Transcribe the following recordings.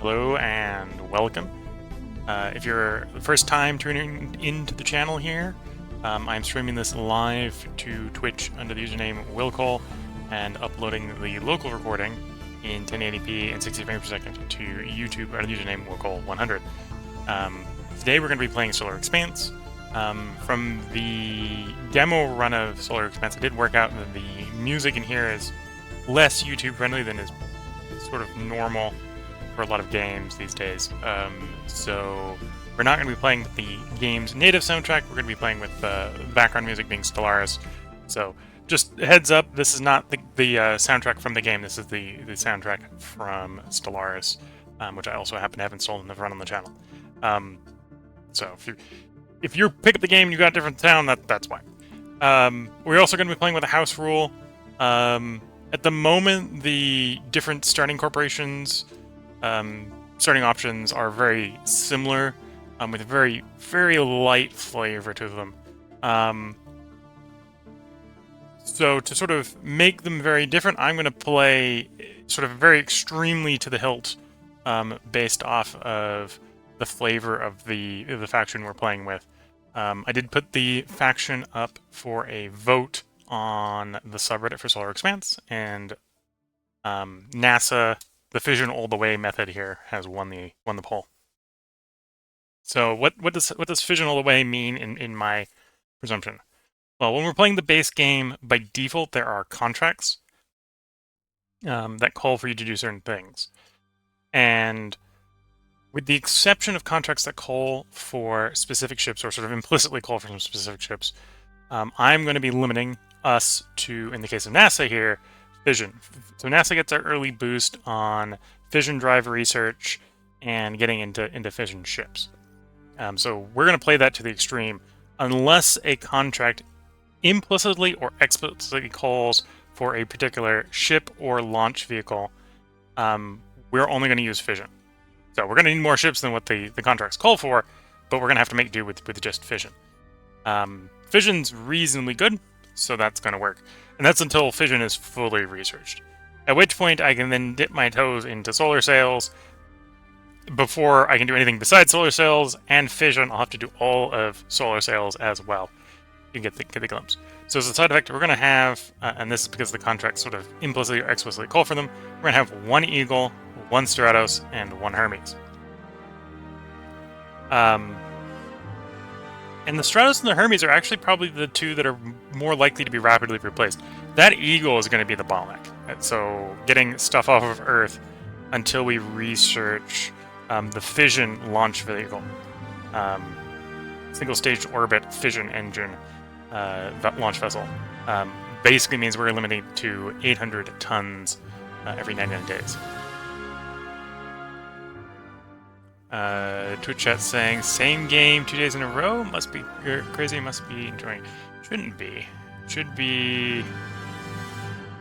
Hello and welcome. If you're the first time tuning into the channel here, I'm streaming this live to Twitch under the username Willcole and uploading the local recording in 1080p and 60 frames per second to YouTube under the username Willcole100. Today we're going to be playing Solar Expanse. From the demo run of Solar Expanse, it did work out that the music in here is less YouTube friendly than is sort of normal for a lot of games these days. So we're not going to be playing with the game's native soundtrack. We're going to be playing with the background music being Stellaris. So just heads up, this is not the soundtrack from the game. This is the soundtrack from Stellaris, which I also happen to have installed and have run on the channel. So if you pick up the game and you got a different sound, that's why. We're also going to be playing with a house rule. At the moment, the different starting corporations, starting options are very similar, with a very, very light flavor to them. So to sort of make them very different, I'm going to play sort of very extremely to the hilt, based off of the flavor of the faction we're playing with. I did put the faction up for a vote on the subreddit for Solar Expanse, and NASA, the Fission all the way method here, has won the poll. So what does Fission all the way mean in my presumption? Well, when we're playing the base game, by default there are contracts that call for you to do certain things, and with the exception of contracts that call for specific ships, or sort of implicitly call for some specific ships, I'm going to be limiting us to, in the case of NASA here, Fission. So NASA gets our early boost on Fission drive research and getting into Fission ships. So we're going to play that to the extreme, unless a contract implicitly or explicitly calls for a particular ship or launch vehicle. We're only going to use Fission. So we're going to need more ships than what the contracts call for, but we're going to have to make do with just Fission. Fission's reasonably good, so that's going to work. And that's until Fission is fully researched. At which point I can then dip my toes into solar sails. Before I can do anything besides solar sails and Fission, I'll have to do all of solar sails as well. You get the glimpse. So as a side effect, we're going to have, and this is because the contracts sort of implicitly or explicitly call for them, we're going to have one Eagle, one Stratos, and one Hermes. And the Stratos and the Hermes are actually probably the two that are more likely to be rapidly replaced. That Eagle is going to be the bottleneck. So getting stuff off of Earth until we research the Fission launch vehicle. Single-stage orbit Fission engine launch vessel. Basically means we're limited to 800 tons every 99 days. Twitch chat saying, same game 2 days in a row? Must be crazy, must be enjoying. Shouldn't be. Should be...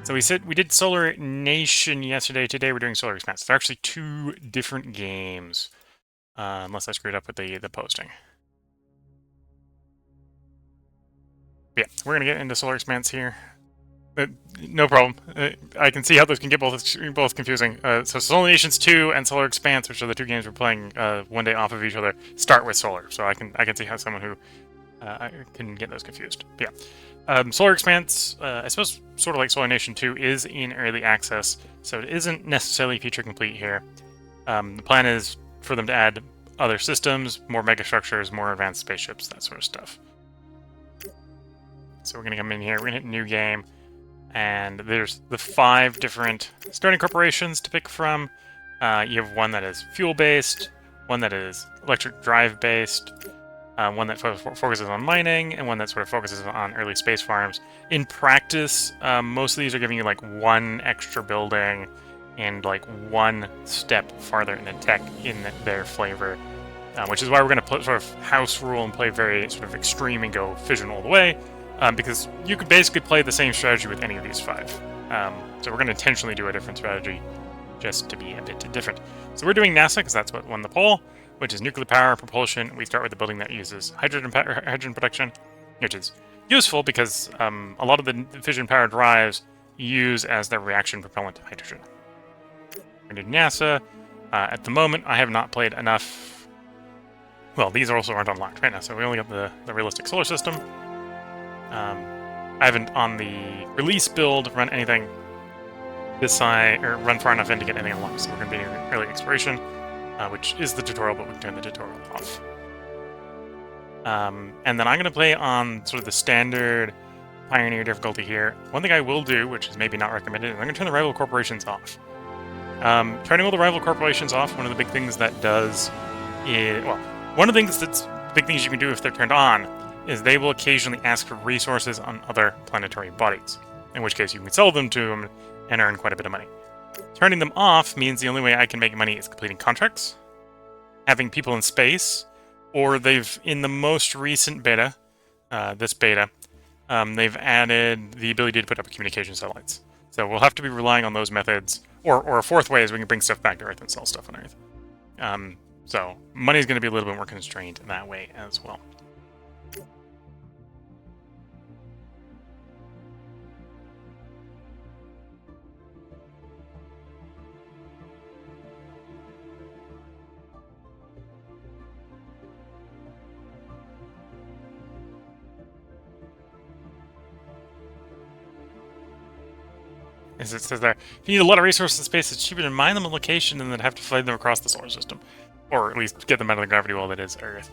So we did Solar Nation yesterday. Today we're doing Solar Expanse. They're actually two different games. Unless I screwed up with the posting. But yeah, we're going to get into Solar Expanse here. No problem. I can see how those can get both confusing. So Solar Nations 2 and Solar Expanse, which are the two games we're playing one day off of each other, start with Solar. So I can see how someone who can get those confused. But yeah. Solar Expanse, I suppose sort of like Solar Nation 2, is in early access, so it isn't necessarily feature complete here. The plan is for them to add other systems, more megastructures, more advanced spaceships, that sort of stuff. So we're going to come in here, we're going to hit New Game. And there's the 5 different starting corporations to pick from. You have one that is fuel-based, one that is electric drive-based, one that focuses on mining, and one that sort of focuses on early space farms. In practice, most of these are giving you like one extra building and like one step farther in the tech in their flavor, which is why we're going to put sort of house rule and play very sort of extreme and go Fission all the way. Because you could basically play the same strategy with any of these 5. So we're going to intentionally do a different strategy just to be a bit different. So we're doing NASA because that's what won the poll, which is nuclear power, propulsion. We start with the building that uses hydrogen production, which is useful because a lot of the fission power drives use as their reaction propellant hydrogen. We're going to do NASA. At the moment, I have not played enough. Well, these also aren't unlocked right now, so we only got the realistic solar system. I haven't, on the release build, run anything this side, or run far enough in to get anything unlocked, so we're going to be in early exploration, which is the tutorial, but we can turn the tutorial off. And then I'm going to play on sort of the standard Pioneer difficulty here. One thing I will do, which is maybe not recommended, is I'm going to turn the rival corporations off. Turning all the rival corporations off, one of the big things that does is, well, one of the things that's big things you can do if they're turned on is they will occasionally ask for resources on other planetary bodies, in which case you can sell them to them and earn quite a bit of money. Turning them off means the only way I can make money is completing contracts, having people in space, or they've, in the most recent beta, this beta, they've added the ability to put up communication satellites. So we'll have to be relying on those methods. Or a fourth way is we can bring stuff back to Earth and sell stuff on Earth. So money's going to be a little bit more constrained that way as well. As it says there, if you need a lot of resources in space, it's cheaper to mine them on location than to have to fly them across the solar system. Or at least get them out of the gravity well that is Earth.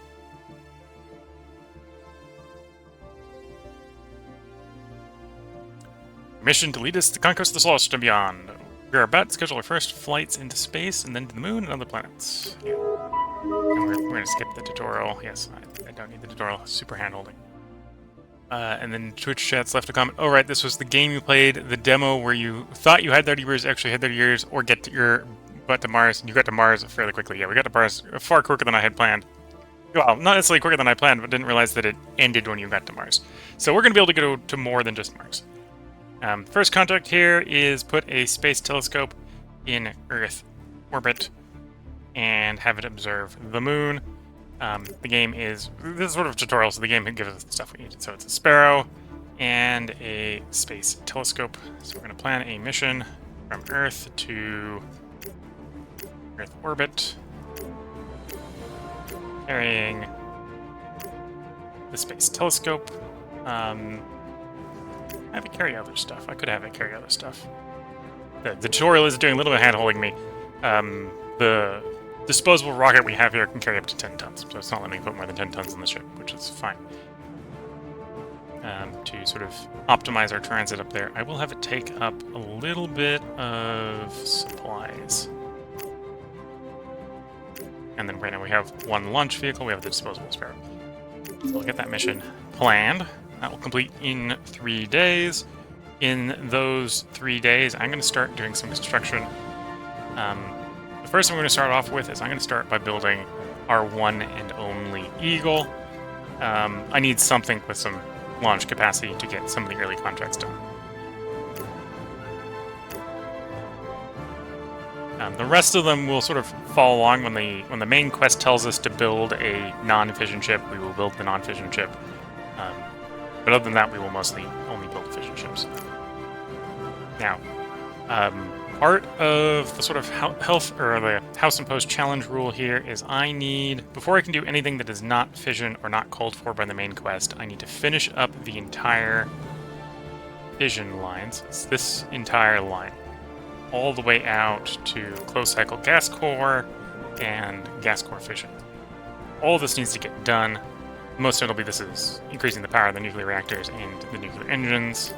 Mission to lead us to the conquest of the solar system beyond. We are about to schedule our first flights into space and then to the moon and other planets. Yeah. And we're going to skip the tutorial. Yes, I don't need the tutorial. Super hand-holding. And then Twitch chat's left a comment. Oh, right, this was the game you played, the demo where you thought you had 30 years, actually had 30 years, or get to your butt to Mars, and you got to Mars fairly quickly. Yeah, we got to Mars far quicker than I had planned. Well, not necessarily quicker than I planned, but didn't realize that it ended when you got to Mars. So we're going to be able to go to more than just Mars. First contract here is put a space telescope in Earth orbit and have it observe the moon. The game is, this is sort of a tutorial, so the game gives us the stuff we need. So it's a Sparrow and a space telescope. So we're going to plan a mission from Earth to Earth orbit, carrying the space telescope. Have it carry other stuff. I could have it carry other stuff. The tutorial is doing a little bit of hand-holding me. The disposable rocket we have here can carry up to 10 tons, so it's not letting me put more than 10 tons on the ship, which is fine. To sort of optimize our transit up there, I will have it take up a little bit of supplies. And then right now we have one launch vehicle, we have the disposable Sparrow. So we'll get that mission planned. That will complete in 3 days. In those 3 days, I'm going to start doing some construction. The first thing I'm going to start off with is I'm going to start by building our one and only Eagle. I need something with some launch capacity to get some of the early contracts done. The rest of them will sort of follow along when the main quest tells us to build a non-fission ship. We will build the non-fission ship. But other than that, we will mostly only build fission ships. Now, part of the sort of health or the House Imposed Challenge rule here is I need, before I can do anything that is not fission or not called for by the main quest, I need to finish up the entire fission lines. It's this entire line, all the way out to closed cycle gas core and gas core fission. All of this needs to get done. Most notably, this is increasing the power of the nuclear reactors and the nuclear engines.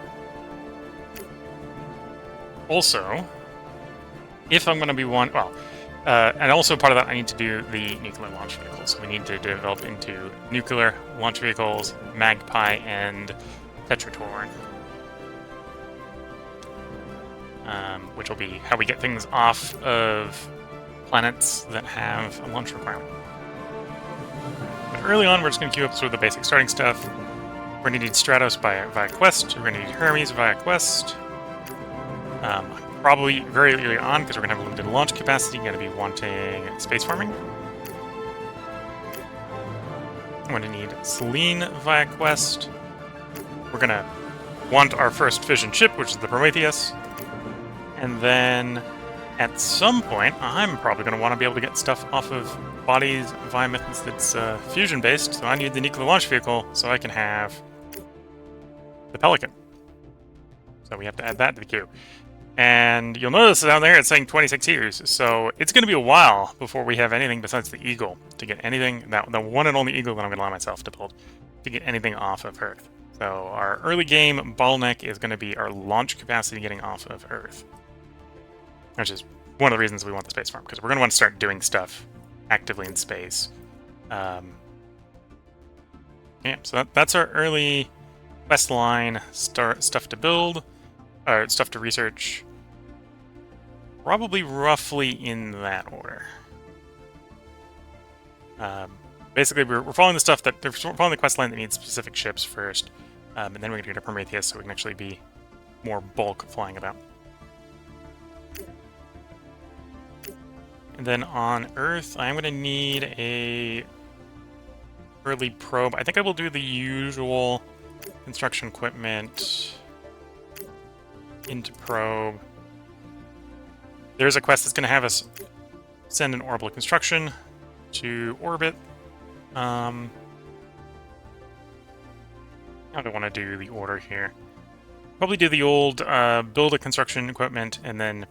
Also, if I'm going to be and also part of that, I need to do the nuclear launch vehicles. We need to develop into nuclear launch vehicles, Magpie, and Tetratorn. Which will be how we get things off of planets that have a launch requirement. But early on, we're just going to queue up sort of the basic starting stuff. We're going to need Stratos via quest. We're going to need Hermes via quest. Probably very early on, because we're going to have a limited launch capacity, going to be wanting space farming. I'm going to need Selene via quest. We're going to want our first fission ship, which is the Prometheus. And then At some point, I'm probably going to want to be able to get stuff off of bodies via methods that's fusion-based, so I need the nuclear launch vehicle so I can have the Pelican. So we have to add that to the queue. And you'll notice down there it's saying 26 years, so it's going to be a while before we have anything besides the Eagle to get anything, the one and only Eagle that I'm going to allow myself to build, to get anything off of Earth. So our early game bottleneck is going to be our launch capacity getting off of Earth. Which is one of the reasons we want the space farm, because we're going to want to start doing stuff actively in space. Yeah, so that's our early quest line, stuff to build, or stuff to research. Probably roughly in that order. Basically, we're following the stuff we're following the quest line that needs specific ships first, and then we're going to get a Prometheus so we can actually be more bulk flying about. And then on Earth, I'm going to need a early probe. I think I will do the usual construction equipment into probe. There's a quest that's going to have us send an orbital construction to orbit. How do I want to do the order here? Probably do the old build a construction equipment and then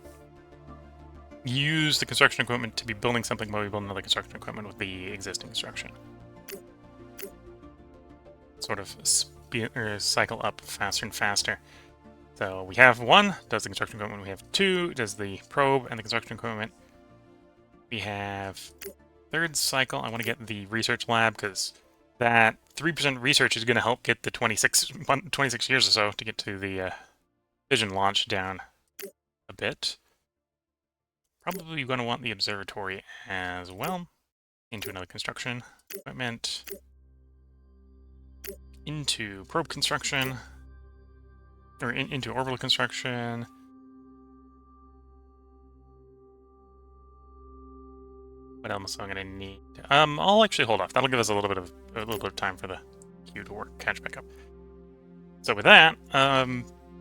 use the construction equipment to be building something while we build another construction equipment with the existing construction. Sort of cycle up faster and faster. So we have 1, does the construction equipment. We have 2, does the probe and the construction equipment. We have 3rd cycle. I want to get the research lab because that 3% research is going to help get the 26 years or so to get to the Fission launch down a bit. Probably going to want the observatory as well. Into another construction equipment. Into probe construction. Or into orbital construction. What else am I going to need? I'll actually hold off. That'll give us a little bit of time for the queue to catch back up. So with that,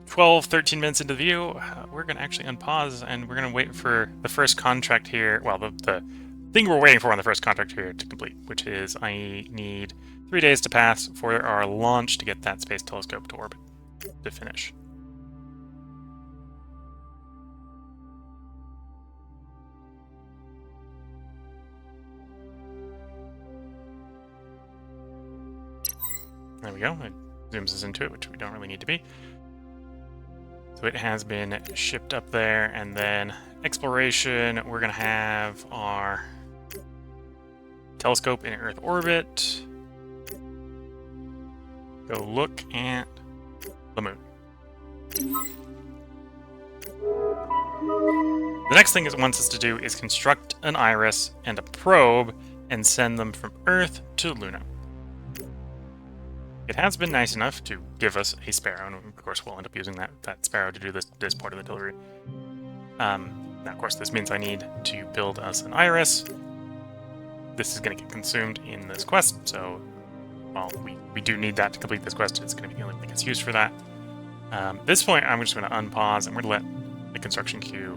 12, 13 minutes into the view, we're going to actually unpause and we're going to wait for the first contract here. Well, the thing we're waiting for on the first contract here to complete, which is I need 3 days to pass for our launch to get that space telescope to orbit to finish. There we go. It zooms us into it, which we don't really need to be. So it has been shipped up there, and then exploration, we're going to have our telescope in Earth orbit. Go look at the moon. The next thing it wants us to do is construct an iris and a probe and send them from Earth to Luna. It has been nice enough to give us a Sparrow, and of course we'll end up using that Sparrow to do this part of the delivery. Now, of course, this means I need to build us an iris. This is going to get consumed in this quest, so while we do need that to complete this quest, it's going to be the only thing that's used for that. At this point, I'm just going to unpause, and we're going to let the construction queue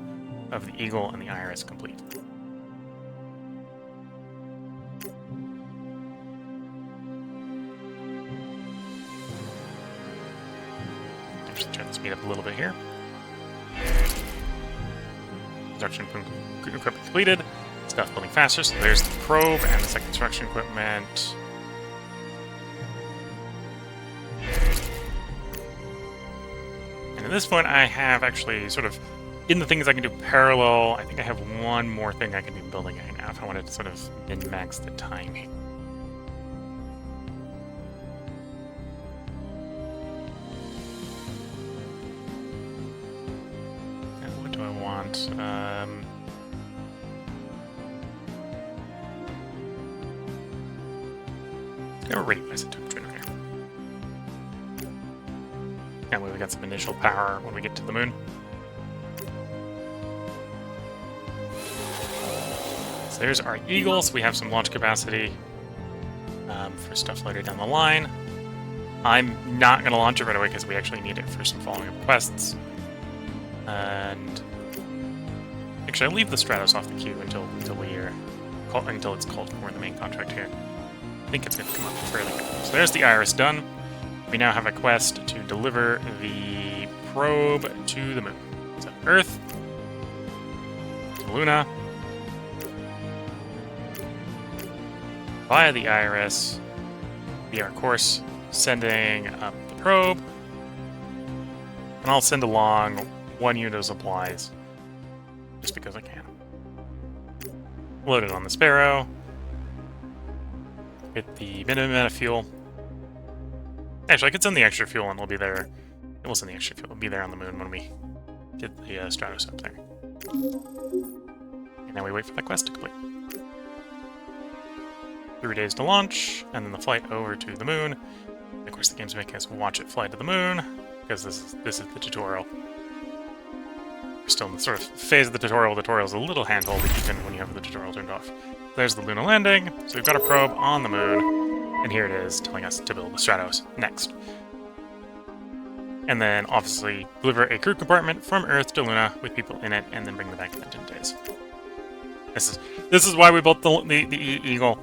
of the Eagle and the iris complete. Just turn the speed up a little bit here. Construction equipment completed. Stuff building faster, so there's the probe and the second construction equipment. And at this point, I have actually sort of, in the things I can do parallel, I think I have one more thing I can be building right now if I wanted to sort of min-max the timing. What do I want? Never rate isotope generator. And we got some initial power when we get to the moon. So there's our Eagle, so we have some launch capacity for stuff later down the line. I'm not going to launch it right away because we actually need it for some following up quests. And Actually, I'll leave the Stratos off the queue until it's called for in the main contract here. I think it's going to come up fairly quickly. So there's the Iris done. We now have a quest to deliver the probe to the moon. So Earth, to Luna, via the Iris, be our course, sending up the probe, and I'll send along 1 unit of supplies, just because I can. Load it on the Sparrow, get the minimum amount of fuel. Actually, I could send the extra fuel and it'll be there. We'll send the extra fuel, it'll be there on the moon when we get the Stratos up there. And then we wait for that quest to complete. 3 days to launch, and then the flight over to the moon. Of course, the game's making us watch it fly to the moon, because this is the tutorial. We're still in the sort of phase of the tutorial. The tutorial's a little handholdy even when you have the tutorial turned off. There's the lunar landing, so we've got a probe on the moon, and here it is telling us to build the Stratos next. And then, obviously, deliver a crew compartment from Earth to Luna with people in it, and then bring them back in 10 days. This is why we built the Eagle.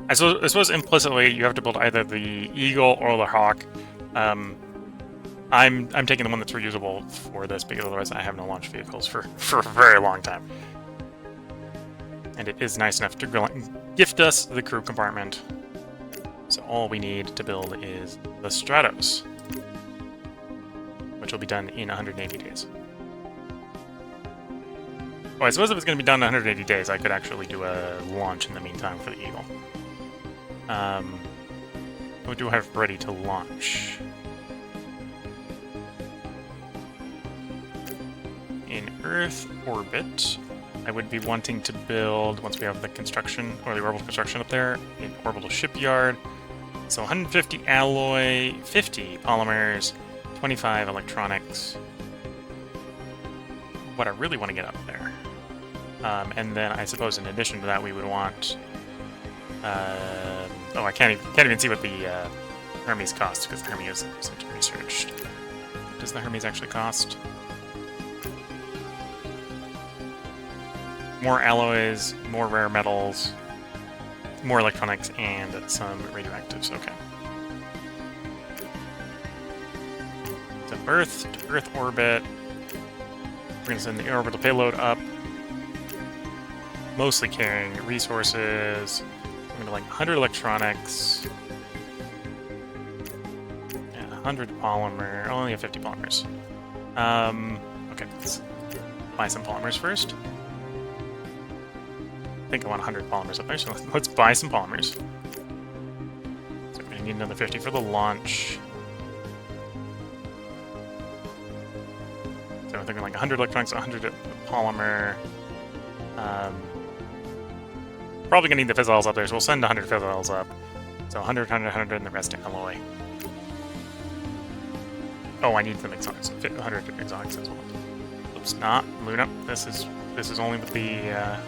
I suppose implicitly you have to build either the Eagle or the Hawk. I'm taking the one that's reusable for this because otherwise I have no launch vehicles for a very long time. And it is nice enough to gift us the crew compartment. So all we need to build is the Stratos, which will be done in 180 days. Oh, I suppose if it's going to be done in 180 days, I could actually do a launch in the meantime for the Eagle. What do I have ready to launch? In Earth orbit, I would be wanting to build, once we have the construction, or the orbital construction up there, an orbital shipyard. So 150 alloy, 50 polymers, 25 electronics. What I really want to get up there. And then I suppose in addition to that we would want... oh, I can't even see what the Hermes costs, because the Hermes isn't researched. What does the Hermes actually cost? More alloys, more rare metals, more electronics, and some radioactives. Okay. So Earth to Earth orbit. We're going to send the orbital payload up. Mostly carrying resources. I'm going to like 100 electronics. Yeah, 100 polymer. Only have 50 polymers. Okay, let's buy some polymers first. I think I want 100 polymers up there, so let's buy some polymers. So we're going to need another 50 for the launch. So I'm thinking like 100 electronics, 100 polymer. Probably going to need the fizzles up there, so we'll send 100 fizzles up. So 100, 100, 100, and the rest alloy. Oh, I need some exotics. 100 exotics as well. Oops, not Luna. This is only with the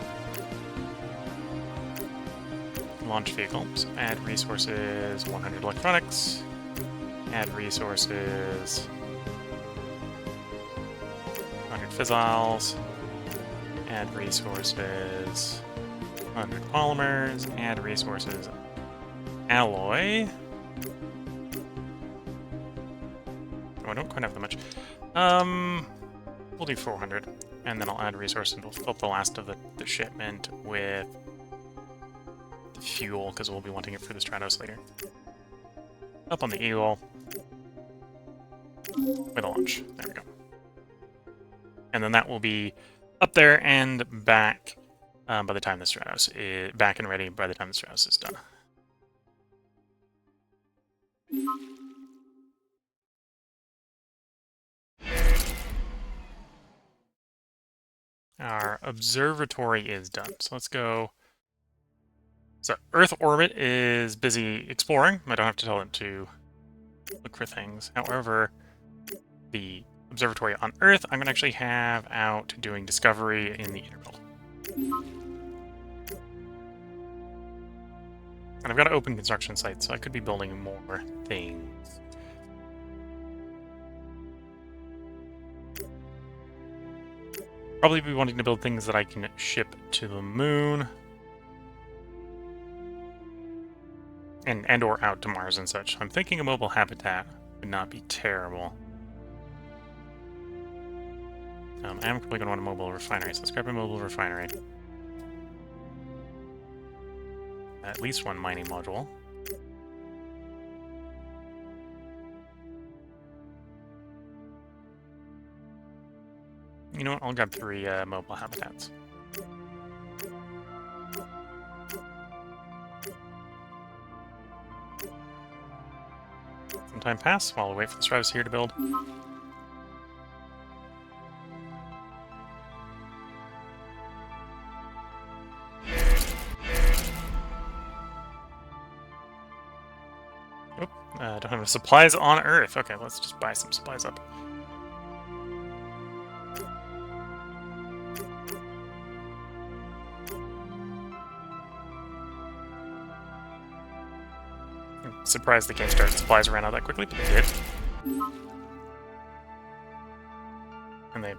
launch vehicle. So add resources, 100 electronics. Add resources, 100 fizzles. Add resources, 100 polymers. Add resources, alloy. Oh, I don't quite have that much. We'll do 400, and then I'll add resources and we'll fill up the last of the shipment with fuel, because we'll be wanting it for the Stratos later. Up on the Eagle. With a launch. There we go. And then that will be up there and back by the time the Stratos is back and ready by the time the Stratos is done. Our observatory is done. So let's go. So Earth orbit is busy exploring. I don't have to tell it to look for things. However, the observatory on Earth, I'm going to actually have out doing discovery in the interval. And I've got an open construction site, so I could be building more things. probably be wanting to build things that I can ship to the moon. And or out to Mars and such. I'm thinking a mobile habitat would not be terrible. I'm probably going to want a mobile refinery, so let's grab a mobile refinery. At least one mining module. You know what? I'll grab 3 mobile habitats. Some time pass while we wait for the Stratus here to build. Oh, I don't have enough supplies on Earth. Okay, let's just buy some supplies up. I'm surprised the game started supplies ran out that quickly, but they did. And they're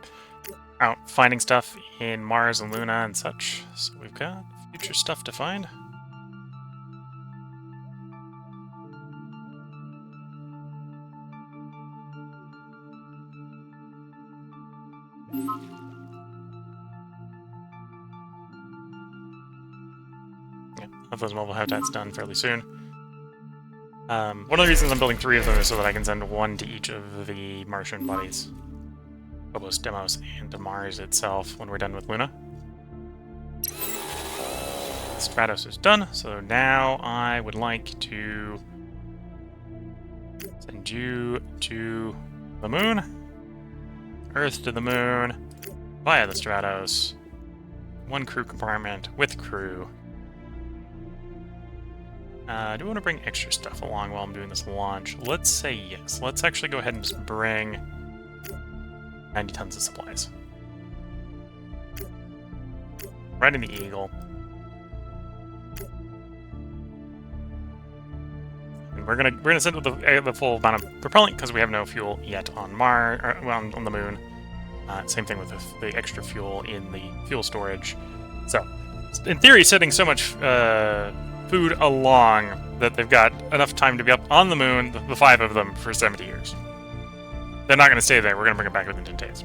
out finding stuff in Mars and Luna and such. So we've got future stuff to find. Yeah, have those mobile habitats done fairly soon. One of the reasons I'm building 3 of them is so that I can send 1 to each of the Martian bodies. Phobos, Deimos, and to Mars itself when we're done with Luna. Stratos is done, so now I would like to send you to the moon, Earth to the moon, via the Stratos, 1 crew compartment with crew. Do I want to bring extra stuff along while I'm doing this launch? Let's say yes. Let's actually go ahead and just bring 90 tons of supplies. Right in the Eagle. And we're gonna send the full amount of propellant because we have no fuel yet on Mars, or well, on the moon. Same thing with the extra fuel in the fuel storage. So, in theory, sending so much food along that they've got enough time to be up on the moon, the 5 of them, for 70 years. They're not going to stay there. We're going to bring it back within 10 days.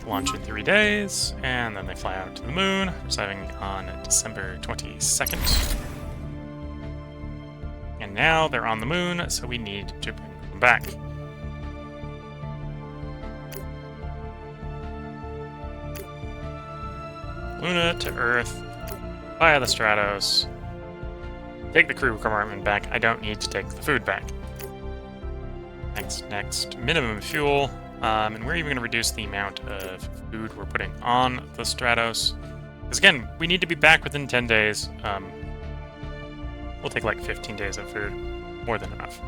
Launch in 3 days, and then they fly out to the moon, arriving on December 22nd. And now they're on the moon, so we need to bring them back. Luna to Earth, via the Stratos. Take the crew compartment back. I don't need to take the food back. Next, minimum fuel. And we're even going to reduce the amount of food we're putting on the Stratos. Because again, we need to be back within 10 days. We'll take like 15 days of food. More than enough.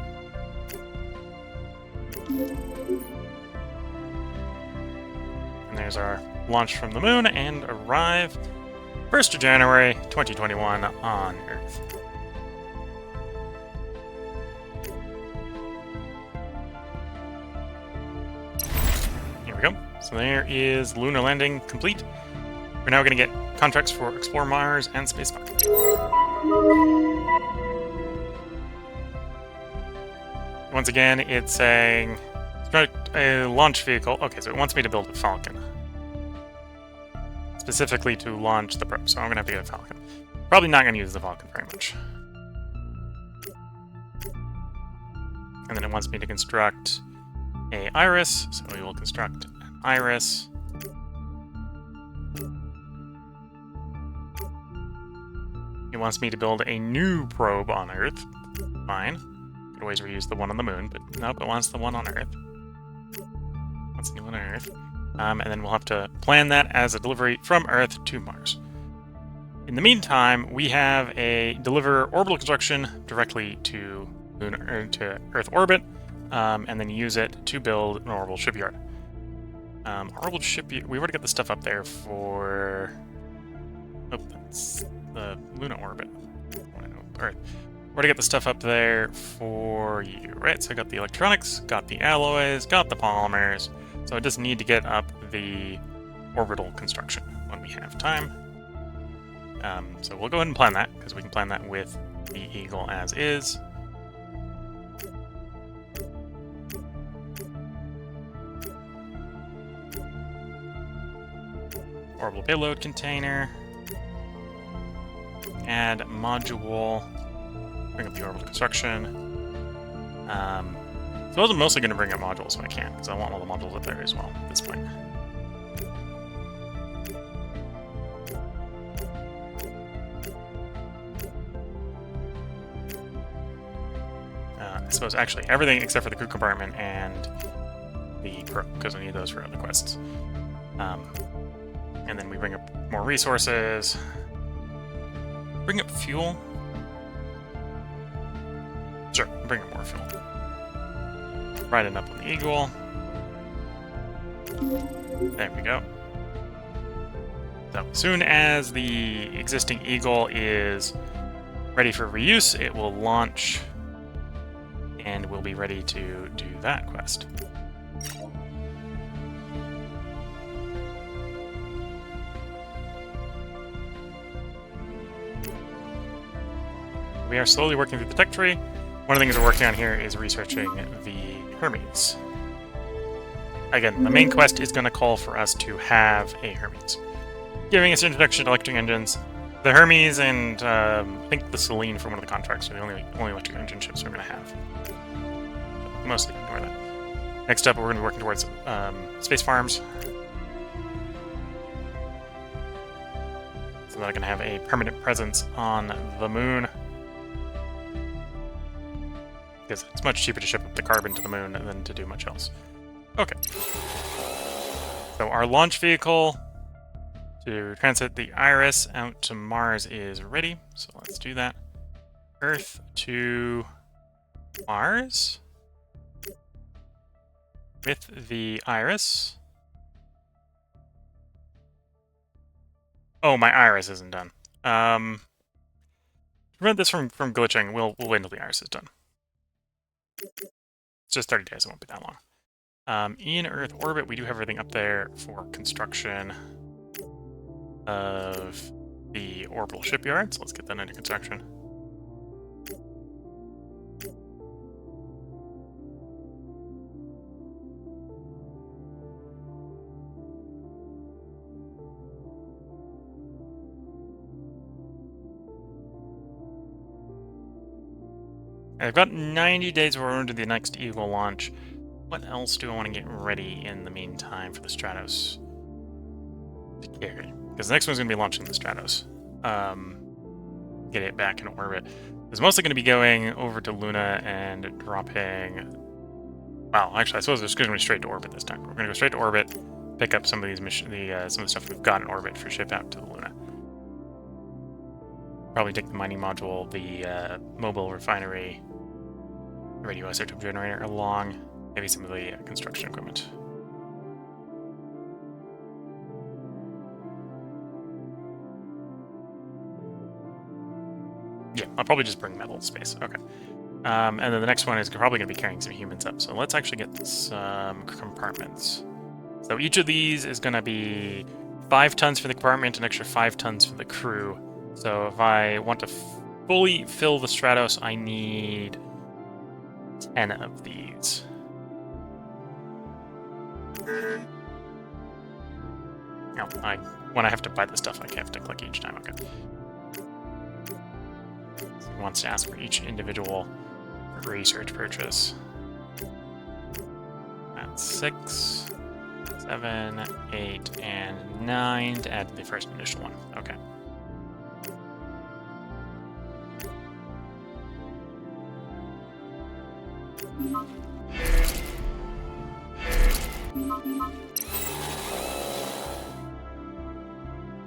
And there's our launch from the moon and arrive 1st of January 2021 on Earth. Here we go. So there is lunar landing complete. We're now going to get contracts for Explore Mars and Spacewalk. Once again, it's saying a launch vehicle. Okay, so it wants me to build a Falcon. Specifically to launch the probe, so I'm going to have to get a Falcon. Probably not going to use the Falcon very much. And then it wants me to construct a Iris, so we will construct an Iris. It wants me to build a new probe on Earth. Fine. Could always reuse the one on the moon, but nope, it wants the one on Earth. Wants a new one on Earth. And then we'll have to plan that as a delivery from Earth to Mars. In the meantime, we have a deliver orbital construction directly to Earth orbit, and then use it to build an orbital shipyard. Orbital shipyard, we already got the stuff up there for... Oh, that's the Luna orbit. Earth. where to get the stuff up there for you, right? So I got the electronics, got the alloys, got the polymers. So I just need to get up the orbital construction when we have time. So we'll go ahead and plan that, because we can plan that with the Eagle as is. Orbital payload container. Add module. Bring up the orbital construction. So I was mostly going to bring up modules when I can, because I want all the modules up there as well at this point. I suppose actually everything except for the crew compartment and the crew, because we need those for other quests. And then we bring up more resources. Bring up fuel. Sure, bring up more fuel. Ride it up on the Eagle. There we go. So as soon as the existing Eagle is ready for reuse, it will launch, and we'll be ready to do that quest. We are slowly working through the tech tree. One of the things we're working on here is researching the Hermes. Again, the main quest is going to call for us to have a Hermes. Giving us introduction to electric engines. The Hermes and I think the Selene from one of the contracts are the only electric engine ships we're going to have. Mostly ignore that. Next up, we're going to be working towards space farms. So that I can have a permanent presence on the moon. Because it's much cheaper to ship up the carbon to the moon than to do much else. Okay. So our launch vehicle to transit the Iris out to Mars is ready. So let's do that. Earth to Mars with the Iris. Oh, my Iris isn't done. To prevent this from glitching, we'll wait until the Iris is done. It's just 30 days, it won't be that long. In Earth orbit, we do have everything up there for construction of the orbital shipyard, so let's get that into construction. I've got 90 days before we're into the next Eagle launch. What else do I want to get ready in the meantime for the Stratos to carry? Because the next one's going to be launching the Stratos. Get it back in orbit. It's mostly going to be going over to Luna and dropping... Well, actually, I suppose it's going to be straight to orbit this time. We're going to go straight to orbit, pick up some of these some of the stuff we've got in orbit for ship out to the Luna. Probably take the mining module, the mobile refinery, radioisotope generator along, maybe some of the construction equipment. Yeah, I'll probably just bring metal to space. Okay. And then the next one is probably going to be carrying some humans up. So let's actually get some compartments. So each of these is going to be 5 tons for the compartment, an extra 5 tons for the crew. So if I want to fully fill the Stratos, I need 10 of these. No, when I have to buy the stuff, I have to click each time. Okay. So it wants to ask for each individual research purchase. That's 6, 7, 8, and 9 to add to the first initial one. Okay.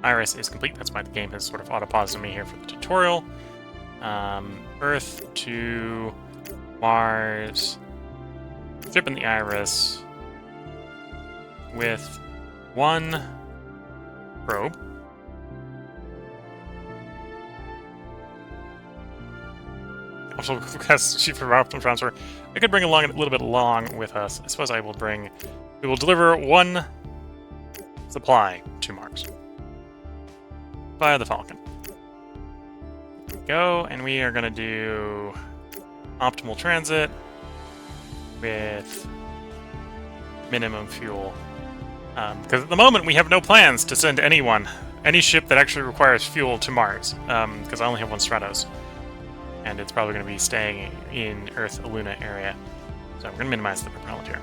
Iris is complete. That's why the game has sort of auto-paused me here for the tutorial. Earth to Mars. Ship in the Iris with 1 probe. orbital capacity for optimal transfer. I could bring along a little bit along with us. I suppose I will bring... We will deliver 1 supply to Mars via the Falcon. There we go, and we are going to do optimal transit with minimum fuel. Because at the moment we have no plans to send any ship that actually requires fuel to Mars, because I only have 1 Stratos. And it's probably going to be staying in Earth-Luna area. So we're going to minimize the propellant here.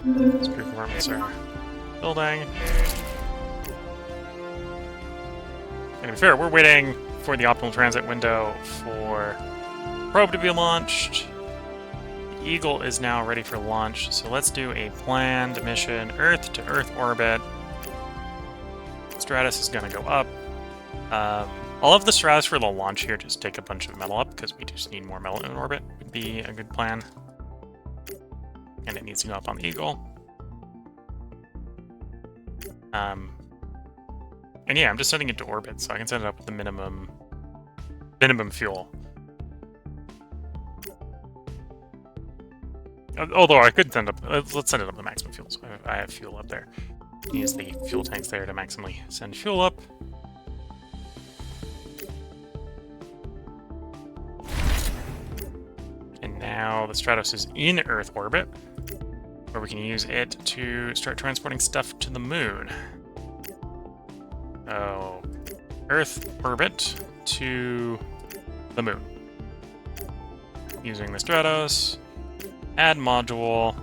These compartments are building. And to be fair, we're waiting for the optimal transit window for probe to be launched. The Eagle is now ready for launch, so let's do a planned mission, Earth to Earth orbit. Stratus is going to go up. All of the Stratus for the launch here just take a bunch of metal up, because we just need more metal in orbit, would be a good plan. And it needs to go up on the Eagle. And yeah, I'm just sending it to orbit, so I can send it up with the minimum fuel. Although I could send up, let's send it up to maximum fuel. So I have fuel up there. Use the fuel tanks there to maximally send fuel up. And now the Stratos is in Earth orbit, where we can use it to start transporting stuff to the moon. So, Earth orbit to the moon. Using the Stratos, add module.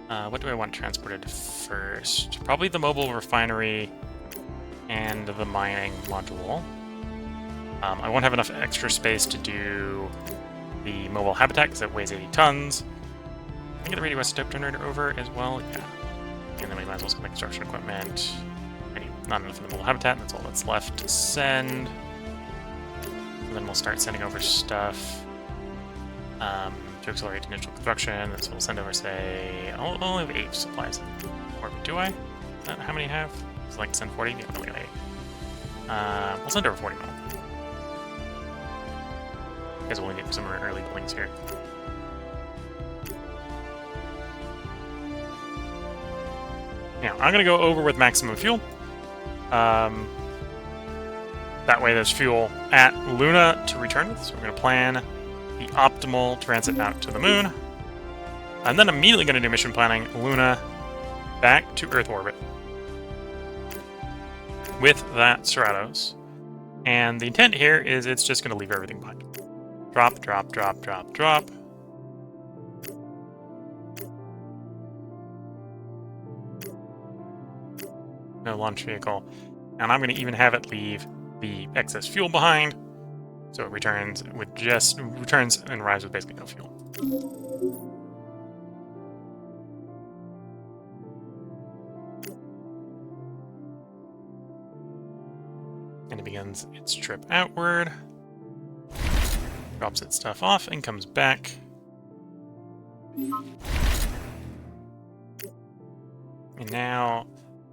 What do I want transported first? Probably the mobile refinery and the mining module. I won't have enough extra space to do the mobile habitat because it weighs 80 tons. I can get the radioisotope generator over as well, yeah. And then we might as well get the construction equipment. Not enough in the mobile habitat, that's all that's left to send. And then we'll start sending over stuff to accelerate initial construction. So we'll send over, say, I'll only have 8 supplies in orbit, do I? Is that how many I have? Is it like send 40? Yeah, no, we got 8. We'll send over 40 metal. Because we'll get some early buildings here. Now, I'm going to go over with maximum fuel. That way there's fuel at Luna to return with, so we're going to plan the optimal transit out to the moon. And then immediately going to do mission planning Luna back to Earth orbit with that Stratos. And the intent here is it's just going to leave everything behind. Drop, drop, drop, drop, drop. No launch vehicle. And I'm going to even have it leave the excess fuel behind, so it returns and arrives with basically no fuel. And it begins its trip outward, drops its stuff off, and comes back. And now,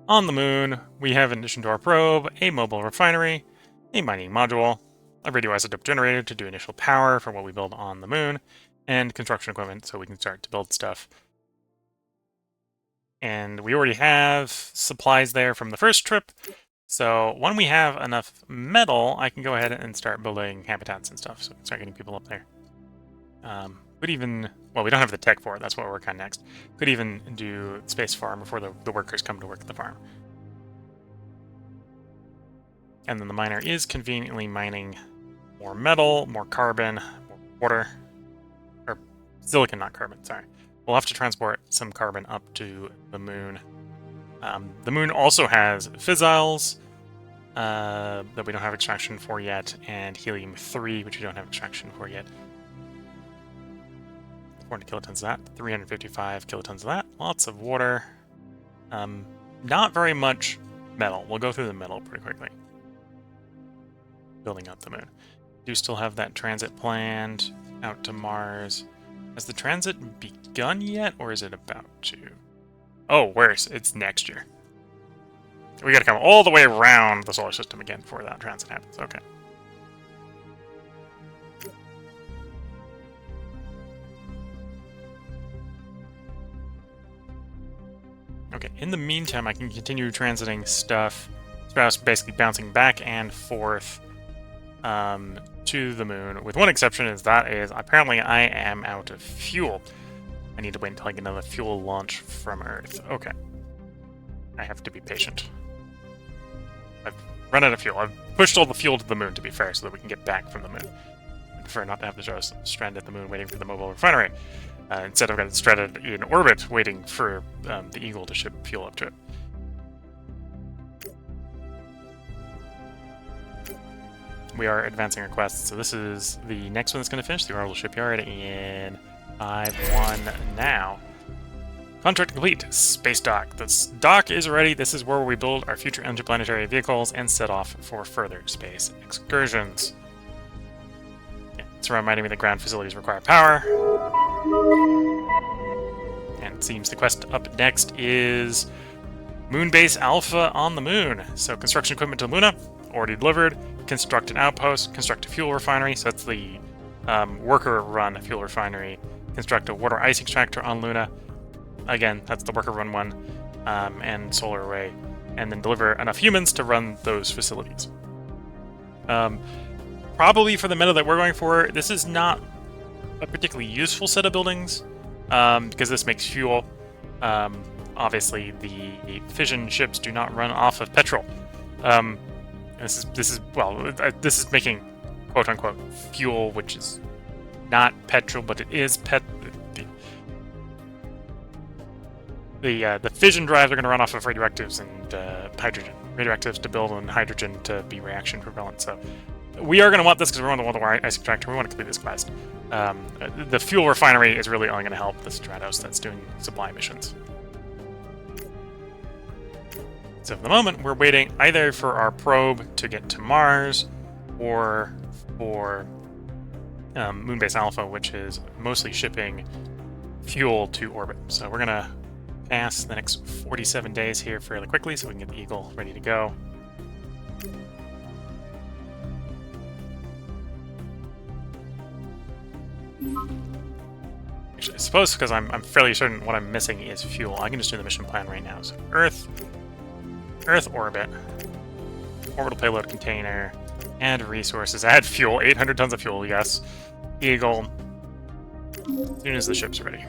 on the moon, we have, in addition to our probe, a mobile refinery, a mining module, a radioisotope generator to do initial power for what we build on the moon, and construction equipment so we can start to build stuff. And we already have supplies there from the first trip, so when we have enough metal, I can go ahead and start building habitats and stuff, so we can start getting people up there. Could even, well, we don't have the tech for it, that's what we're working on next. Could even do space farm before the workers come to work at the farm. And then the miner is conveniently mining more metal, more carbon, more water. Or silicon, not carbon, sorry. We'll have to transport some carbon up to the moon. The moon also has fissiles that we don't have extraction for yet, and helium-3, which we don't have extraction for yet. 400 kilotons of that, 355 kilotons of that. Lots of water. Not very much metal. We'll go through the metal pretty quickly. Building up the moon. Do still have that transit planned out to Mars. Has the transit begun yet, or is it about to? Oh, worse, it's next year. We gotta come all the way around the solar system again before that transit happens. Okay. Okay, in the meantime, I can continue transiting stuff. It's basically bouncing back and forth to the moon, with one exception, apparently I am out of fuel. I need to wait until I get another fuel launch from Earth. Okay. I have to be patient. I've run out of fuel. I've pushed all the fuel to the moon, to be fair, so that we can get back from the moon. I prefer not to have the show stranded at the moon waiting for the mobile refinery. Instead, I've got it stranded in orbit waiting for the Eagle to ship fuel up to it. We are advancing our quests, so this is the next one that's going to finish, the Orbital Shipyard, in 5-1 now. Contract complete. Space dock. This dock is ready. This is where we build our future interplanetary vehicles and set off for further space excursions. Yeah, it's reminding me that ground facilities require power. And it seems the quest up next is Moonbase Alpha on the moon. So construction equipment to Luna, already delivered. Construct an outpost, construct a fuel refinery, so that's the worker-run fuel refinery. Construct a water ice extractor on Luna. Again, that's the worker-run one, and solar array. And then deliver enough humans to run those facilities. Probably for the meta that we're going for, this is not a particularly useful set of buildings, because this makes fuel. Obviously, the fission ships do not run off of petrol. This is making quote unquote fuel, which is not petrol, but it is the fission drives are going to run off of radioactives and hydrogen. Radioactives to build and hydrogen to be reaction propellant. So we are going to want this because we want the water ice extractor. We want to complete this quest. The fuel refinery is really only going to help the Stratos that's doing supply missions. So for the moment, we're waiting either for our probe to get to Mars or for Moonbase Alpha, which is mostly shipping fuel to orbit. So we're going to pass the next 47 days here fairly quickly so we can get the Eagle ready to go. Actually, I suppose because I'm fairly certain what I'm missing is fuel, I can just do the mission plan right now. So Earth orbit, orbital payload container, add resources, add fuel, 800 tons of fuel, yes. Eagle, as soon as the ship's ready.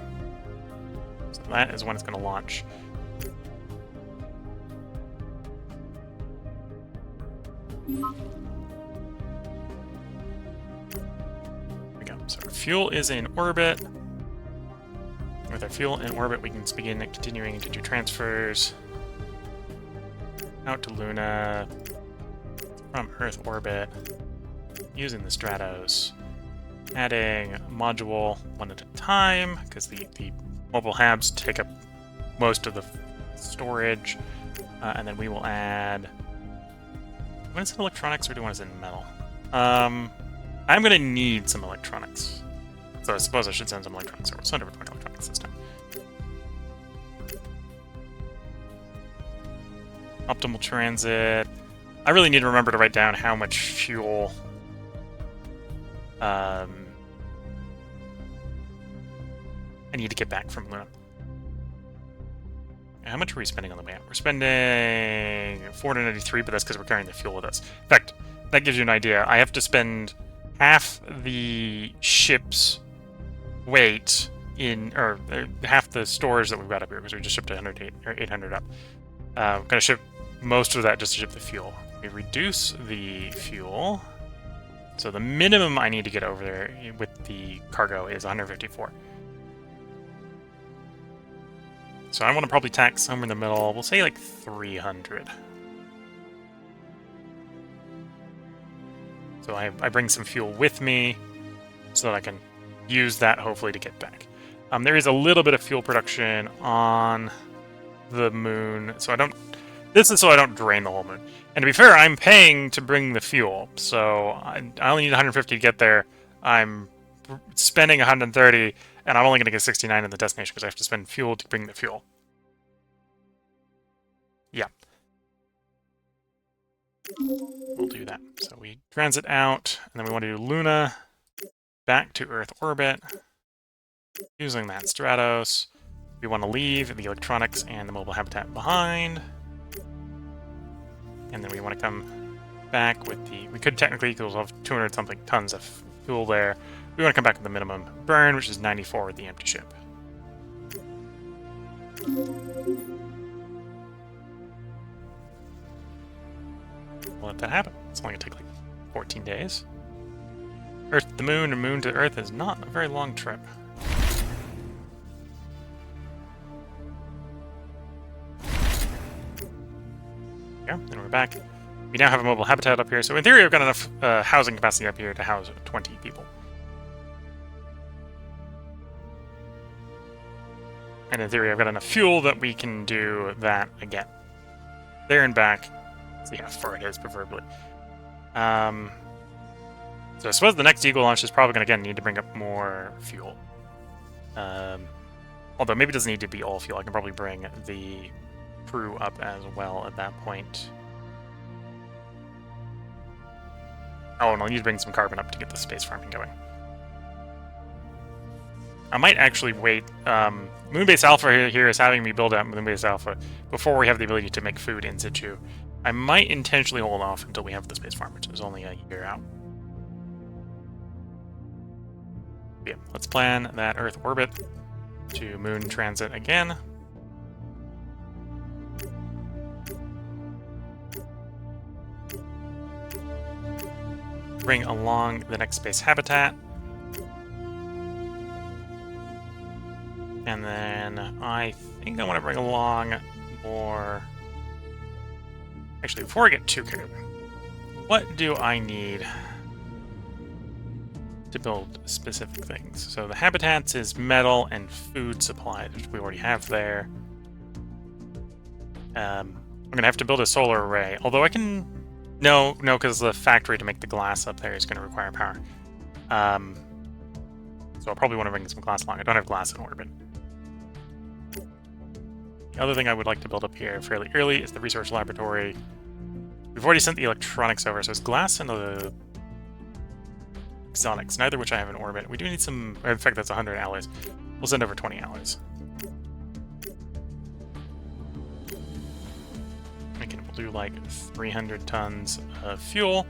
So that is when it's going to launch. There we go. So our fuel is in orbit. With our fuel in orbit, we can begin continuing to do transfers out to Luna from Earth orbit, using the Stratos, adding module one at a time, because the mobile habs take up most of the storage, and then we will add... When it's in electronics, or do you want it in metal? I'm going to need some electronics, so I suppose I should send some electronics over. Send over 20 electronics this time. Optimal transit. I really need to remember to write down how much fuel I need to get back from Luna. How much are we spending on the way out? We're spending 493, but that's because we're carrying the fuel with us. In fact, that gives you an idea. I have to spend half the ship's weight in, or half the storage that we've got up here, because we just shipped 800 up. I'm going to ship most of that just to ship the fuel. We reduce the fuel. So the minimum I need to get over there with the cargo is 154. So I want to probably tack somewhere in the middle. We'll say like 300. So I bring some fuel with me so that I can use that hopefully to get back. There is a little bit of fuel production on the moon, so I don't... This is so I don't drain the whole moon. And to be fair, I'm paying to bring the fuel, so I only need 150 to get there. I'm spending 130, and I'm only going to get 69 in the destination because I have to spend fuel to bring the fuel. Yeah. We'll do that. So we transit out, and then we want to do Luna back to Earth orbit using that Stratos. We want to leave the electronics and the mobile habitat behind. And then we want to come back with the... We could technically have 200-something tons of fuel there. We want to come back with the minimum burn, which is 94 with the empty ship. We'll let that happen. It's only going to take like 14 days. Earth to the moon and moon to Earth is not a very long trip. Yeah, and we're back. We now have a mobile habitat up here, so in theory I've got enough housing capacity up here to house 20 people. And in theory I've got enough fuel that we can do that again. There and back. See how far it is, preferably. So I suppose the next Eagle launch is probably going to, again, need to bring up more fuel. Although maybe it doesn't need to be all fuel. I can probably bring the crew up as well at that point. Oh, and I'll need to bring some carbon up to get the space farming going. I might actually wait. Moonbase Alpha here is having me build out Moonbase Alpha before we have the ability to make food in situ. I might intentionally hold off until we have the space farm, which is only a year out. Yeah, let's plan that Earth orbit to moon transit again. Bring along the next space habitat. And then I think I want to bring along more... Actually, before I get too carried away, what do I need to build specific things? So the habitats is metal and food supplies, which we already have there. I'm going to have to build a solar array, although I can... No, because the factory to make the glass up there is going to require power. So I'll probably want to bring some glass along. I don't have glass in orbit. The other thing I would like to build up here fairly early is the research laboratory. We've already sent the electronics over, so it's glass and the exotics, neither of which I have in orbit. We do need some... In fact, that's 100 alloys. We'll send over 20 alloys. We'll do like 300 tons of fuel,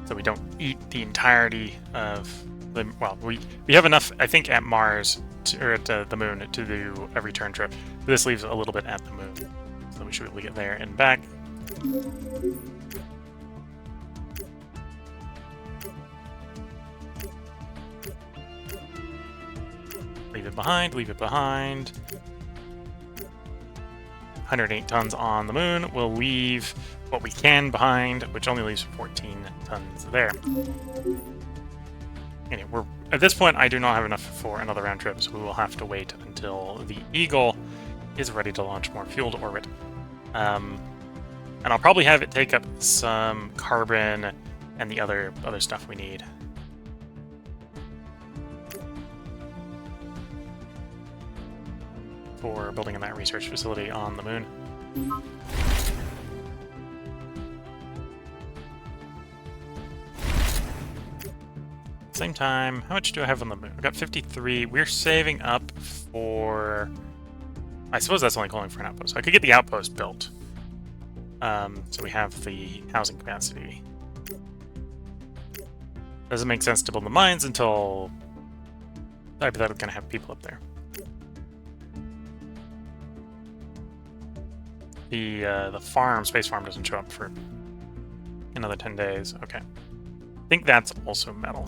so we don't eat the entirety of the... Well, we have enough, I think, at Mars, or at the moon, to do a return trip. This leaves a little bit at the moon, so we should be able to get there and back. Leave it behind, leave it behind. 108 tons on the moon. We'll leave what we can behind, which only leaves 14 tons there. Anyway, at this point, I do not have enough for another round trip, so we will have to wait until the Eagle is ready to launch more fuel to orbit. And I'll probably have it take up some carbon and the other stuff we need. For building in that research facility on the moon. Same time, how much do I have on the moon? I've got 53. We're saving up for... I suppose that's only calling for an outpost. I could get the outpost built. So we have the housing capacity. Doesn't make sense to build the mines until I'm going to have people up there. The farm, space farm, doesn't show up for another 10 days. Okay. I think that's also metal.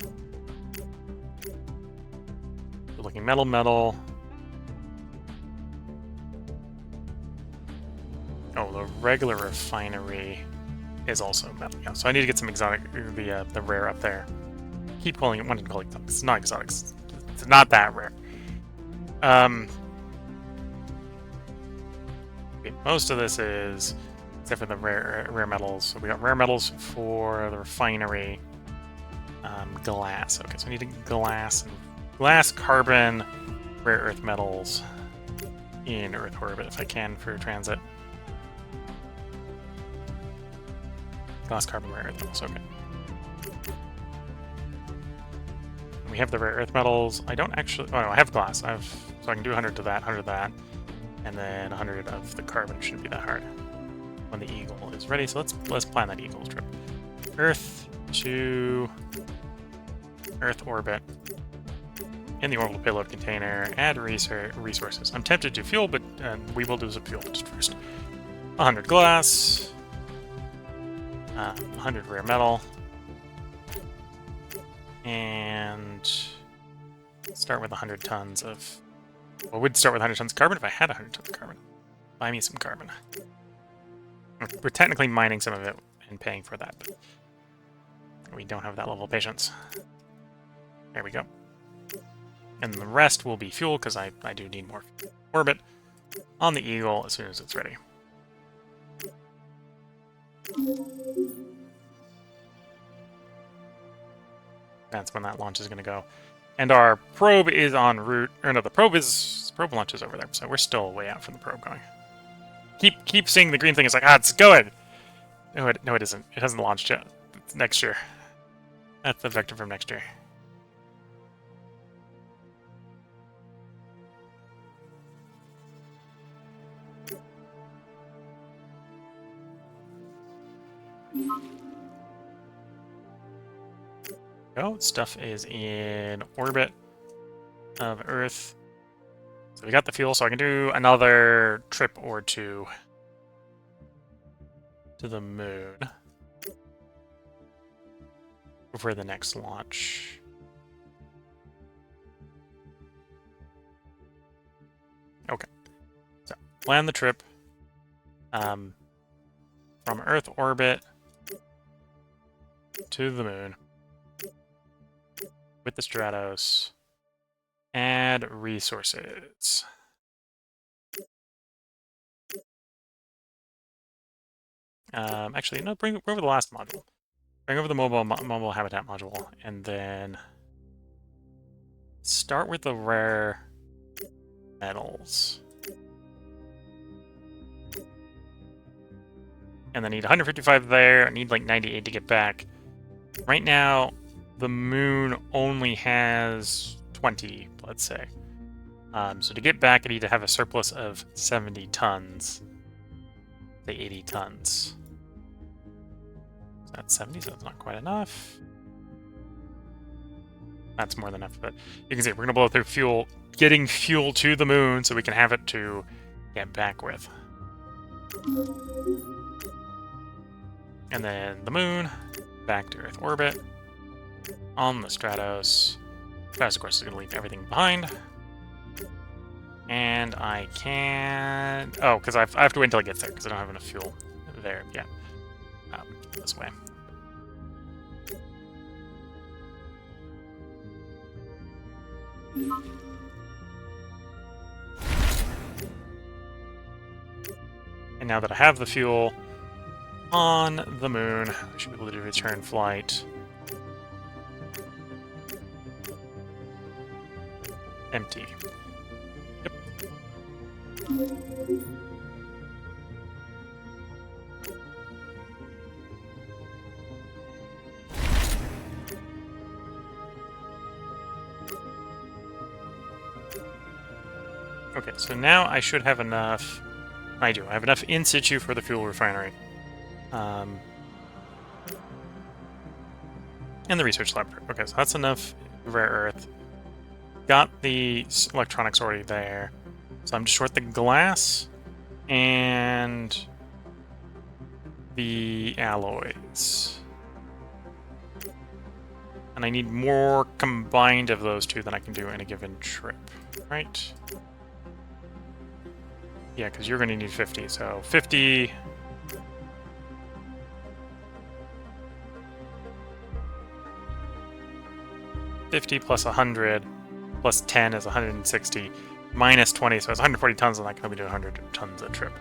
We're looking metal. Oh, the regular refinery is also metal. Yeah, so I need to get some exotic, the rare up there. Keep calling it, wanting to call it exotics. It's not exotics. It's not that rare. Okay, most of this is except for the rare metals. So we got rare metals for the refinery. Glass. Okay, so I need glass, carbon, rare earth metals in Earth orbit if I can for transit. Glass, carbon, rare earth metals. Okay. We have the rare earth metals. I don't actually. Oh no, I have glass. So I can do 100 to that, 100 to that, and then 100 of the carbon. Shouldn't be that hard when the Eagle is ready. So let's plan that Eagle trip. Earth to Earth orbit. In the orbital payload container, add resources. I'm tempted to fuel, but we will do some fuel just first. 100 glass, 100 rare metal, and start with 100 tons of. Well, I would start with 100 tons of carbon if I had 100 tons of carbon. Buy me some carbon. We're technically mining some of it and paying for that, but we don't have that level of patience. There we go. And the rest will be fuel, because I do need more fuel. Orbit on the Eagle as soon as it's ready. That's when that launch is going to go. And our probe is en route. Or no, the probe launch is over there, so we're still way out from the probe going. Keep seeing the green thing. It's like, it's going! No, it isn't. It hasn't launched yet. It's next year. That's the vector from next year. Stuff is in orbit of Earth. So we got the fuel, so I can do another trip or two to the moon for the next launch. Okay. So plan the trip from Earth orbit to the moon. With the Stratos, add resources. Actually, no, bring over the last module. Bring over the mobile habitat module, and then start with the rare metals. And then need 155 there. I need like 98 to get back. Right now, the moon only has 20, let's say. So to get back, I need to have a surplus of 70 tons. Say 80 tons. So that's 70, so that's not quite enough. That's more than enough, but you can see we're going to blow through fuel, getting fuel to the moon so we can have it to get back with. And then the moon, back to Earth orbit. On the Stratos. Stratos, of course, is going to leave everything behind. And I can... Oh, because I have to wait until it gets there, because I don't have enough fuel there yet. This way. And now that I have the fuel on the moon, I should be able to do return flight. Empty. Yep. Okay, so now I should have enough. I do. I have enough in situ for the fuel refinery. And the research lab. Okay, so that's enough rare earth. Got the electronics already there. So I'm just short the glass and the alloys. And I need more combined of those two than I can do in a given trip, right? Yeah, because you're going to need 50, so 50... $50 plus 100 plus 10 is 160 minus 20, so it's 140 tons, and I can only do 100 tons a trip.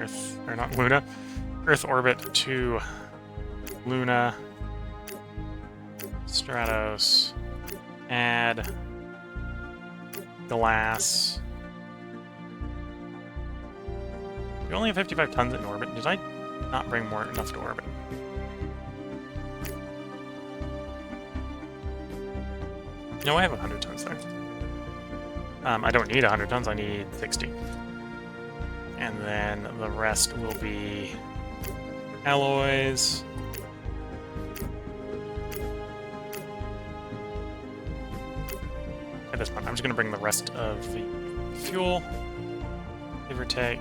Earth, or not Luna, Earth orbit to Luna, Stratos, add glass. We only have 55 tons in orbit. Did I not bring enough to orbit? No, I have 100 tons there. I don't need 100 tons, I need 60. And then the rest will be alloys. At this point, I'm just going to bring the rest of the fuel, give or take.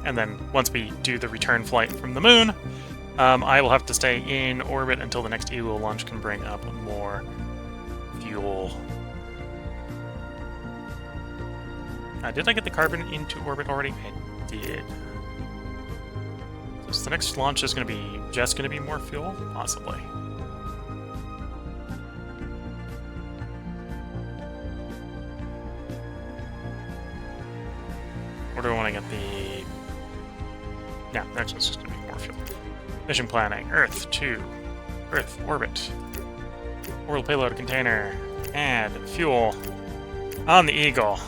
And then once we do the return flight from the moon, I will have to stay in orbit until the next Eagle launch can bring up more fuel. Did I get the carbon into orbit already? I did. So the next launch is going to be just going to be more fuel? Possibly. Or do I want to get the... Yeah, actually it's just going to be more fuel. Mission planning. Earth to Earth orbit. Orbital payload container. Add fuel on the Eagle.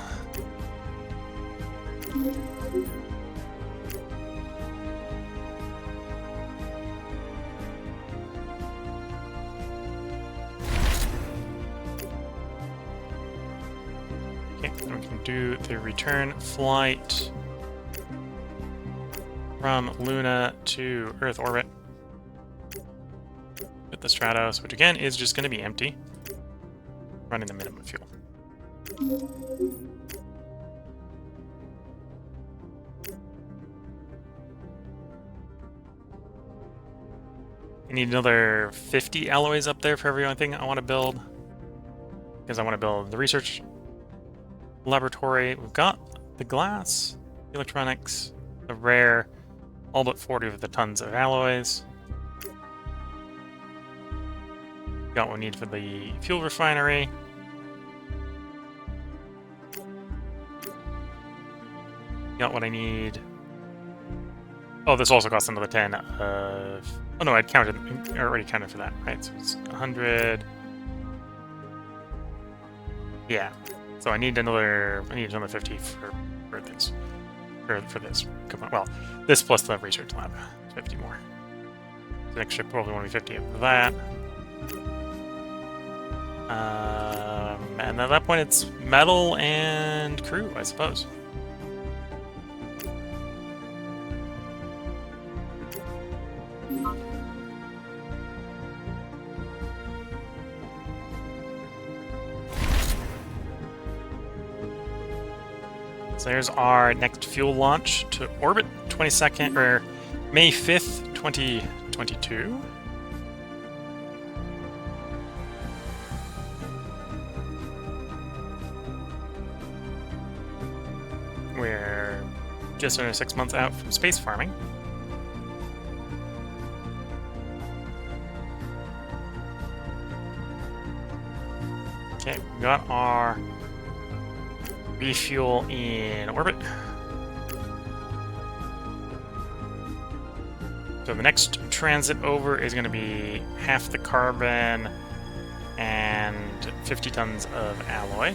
Okay, then we can do the return flight from Luna to Earth orbit with the Stratos, which again is just going to be empty, running the minimum fuel. I need another 50 alloys up there for every thing I want to build, because I want to build the research laboratory. We've got the glass, the electronics, the rare, all but 40 of the tons of alloys. Got what we need for the fuel refinery. Got what I need. Oh, this also costs another 10 of... Oh no, I already counted for that, right? So it's 100. Yeah. So I need another 50 for this. For this. Come on. Well, this plus the research lab. 50 more. The next ship probably want to be 50 of that. And at that point it's metal and crew, I suppose. So there's our next fuel launch to orbit, 22nd or May 5th, 2022. We're just under 6 months out from space farming. Okay, we got our refuel in orbit. So the next transit over is going to be half the carbon and 50 tons of alloy.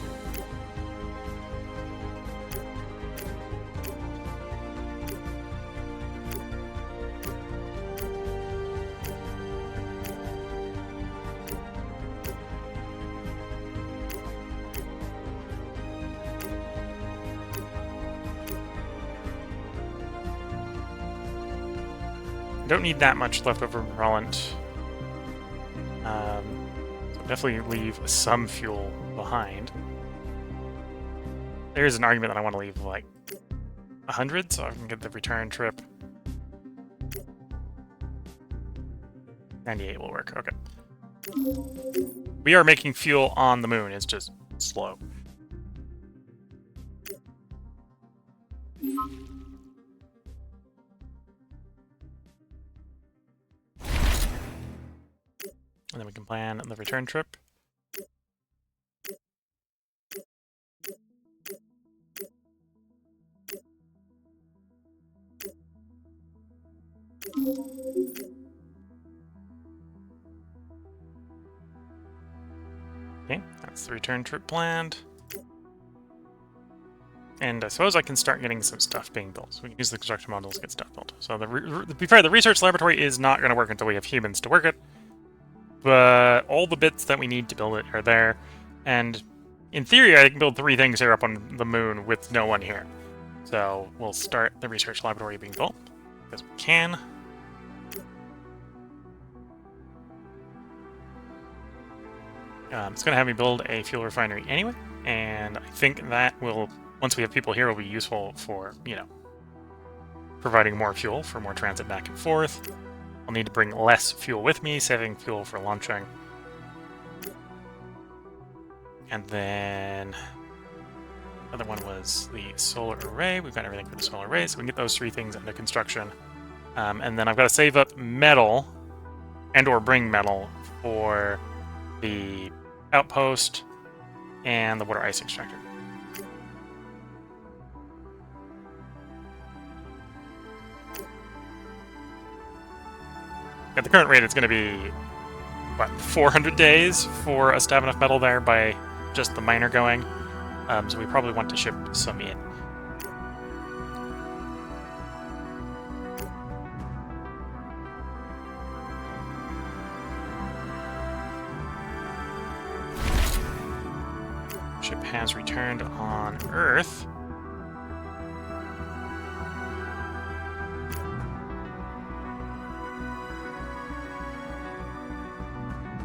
Don't need that much leftover propellant. So definitely leave some fuel behind. There's an argument that I want to leave like 100 so I can get the return trip. 98 will work, okay. We are making fuel on the moon, it's just slow. And then we can plan the return trip. That's the return trip planned. And I suppose I can start getting some stuff being built. So we can use the construction modules to get stuff built. So to be fair, the research laboratory is not going to work until we have humans to work it. But all the bits that we need to build it are there. And in theory, I can build 3 things here up on the moon with no one here. So we'll start the research laboratory being built, because we can. It's going to have me build a fuel refinery anyway, and I think that will, once we have people here, will be useful for, you know, providing more fuel for more transit back and forth. I'll need to bring less fuel with me, saving fuel for launching. And then the other one was the solar array. We've got everything for the solar array, so we can get those 3 things into construction. And then I've got to save up metal and or bring metal for the outpost and the water ice extractor. At the current rate, it's going to be, what, 400 days for us to have enough metal there by just the miner going. So we probably want to ship some in. Ship has returned on Earth.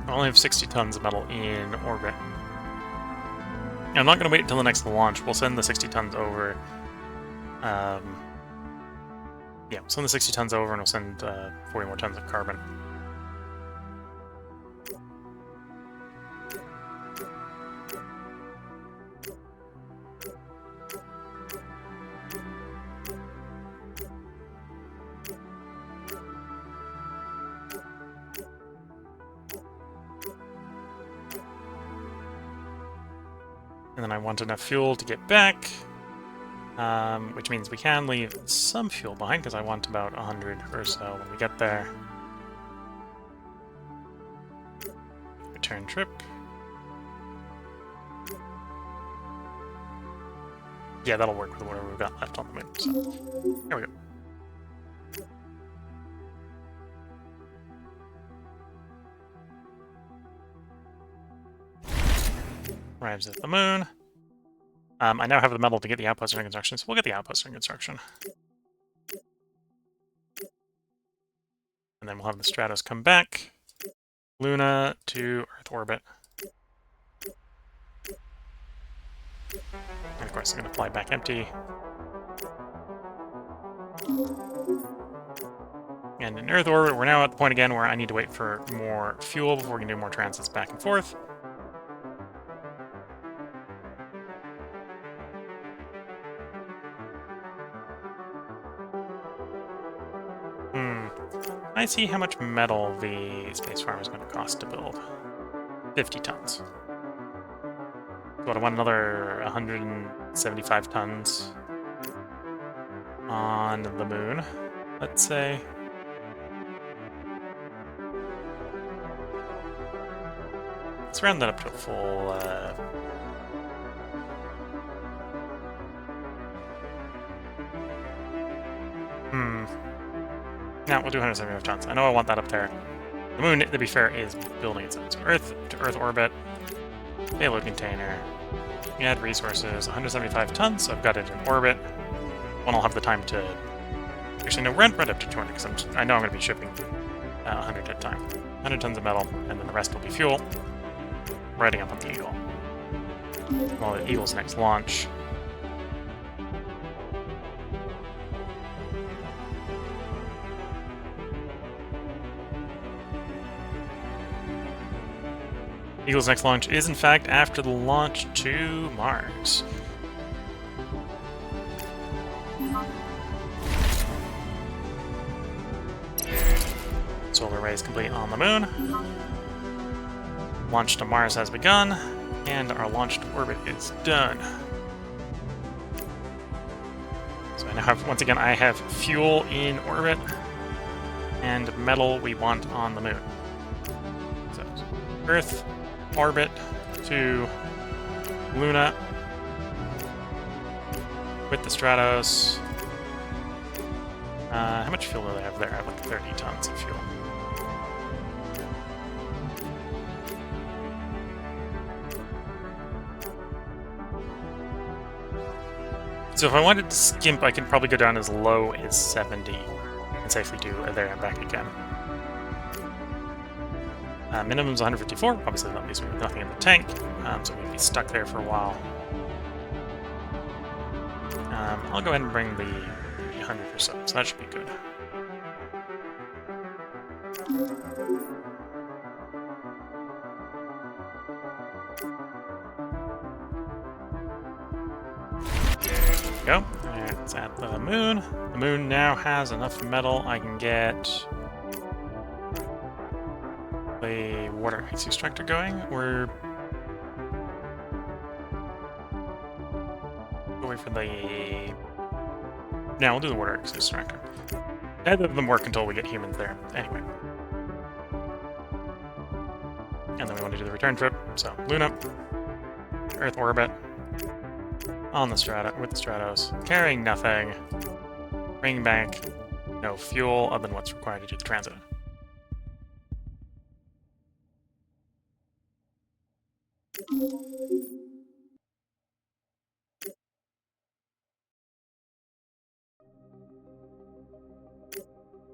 I only have 60 tons of metal in orbit. I'm not going to wait until the next launch. We'll send the 60 tons over. Yeah, we'll send the 60 tons over and we'll send 40 more tons of carbon. And then I want enough fuel to get back, which means we can leave some fuel behind, because I want about 100 or so when we get there. Return trip. Yeah, that'll work with whatever we've got left on the moon. So, there we go. Arrives at the moon. I now have the metal to get the outpost under construction, so we'll get the outpost under construction. And then we'll have the Stratos come back. Luna to Earth orbit. And of course, I'm going to fly back empty. And in Earth orbit, we're now at the point again where I need to wait for more fuel before we can do more transits back and forth. I see how much metal the space farm is going to cost to build. 50 tons. What, I want another 175 tons on the moon, let's say. Let's round that up to a full... Yeah, we'll do 175 tons. I know I want that up there. The moon, to be fair, is building itself. So Earth to Earth orbit, payload container, add resources, 175 tons, so I've got it in orbit. When I'll have the time to... Actually, no, rent up to 200, because I know I'm going to be shipping 100 at a time. 100 tons of metal, and then the rest will be fuel. Riding up on the Eagle. Well, the Eagle's next launch. Eagle's next launch is, in fact, after the launch to Mars. Solar array is complete on the moon. Launch to Mars has begun, and our launch to orbit is done. So I now have, once again, I have fuel in orbit, and metal we want on the moon. So, Earth, orbit, to Luna with the Stratos. How much fuel do they have there? I have like 30 tons of fuel. So if I wanted to skimp, I could probably go down as low as 70 and safely do there and back again. Minimum's 154. Obviously, that leaves me with nothing in the tank, so we'd be stuck there for a while. I'll go ahead and bring the 100 or so that should be good. There we go. It's at the moon. The moon now has enough metal I can get the water ice extractor going. We're wait for the. Now we'll do the water ice extractor. Neither of them work until we get humans there. Anyway. And then we want to do the return trip. So Luna, Earth orbit, on the with the Stratos, carrying nothing, bringing back no fuel other than what's required to do the transit.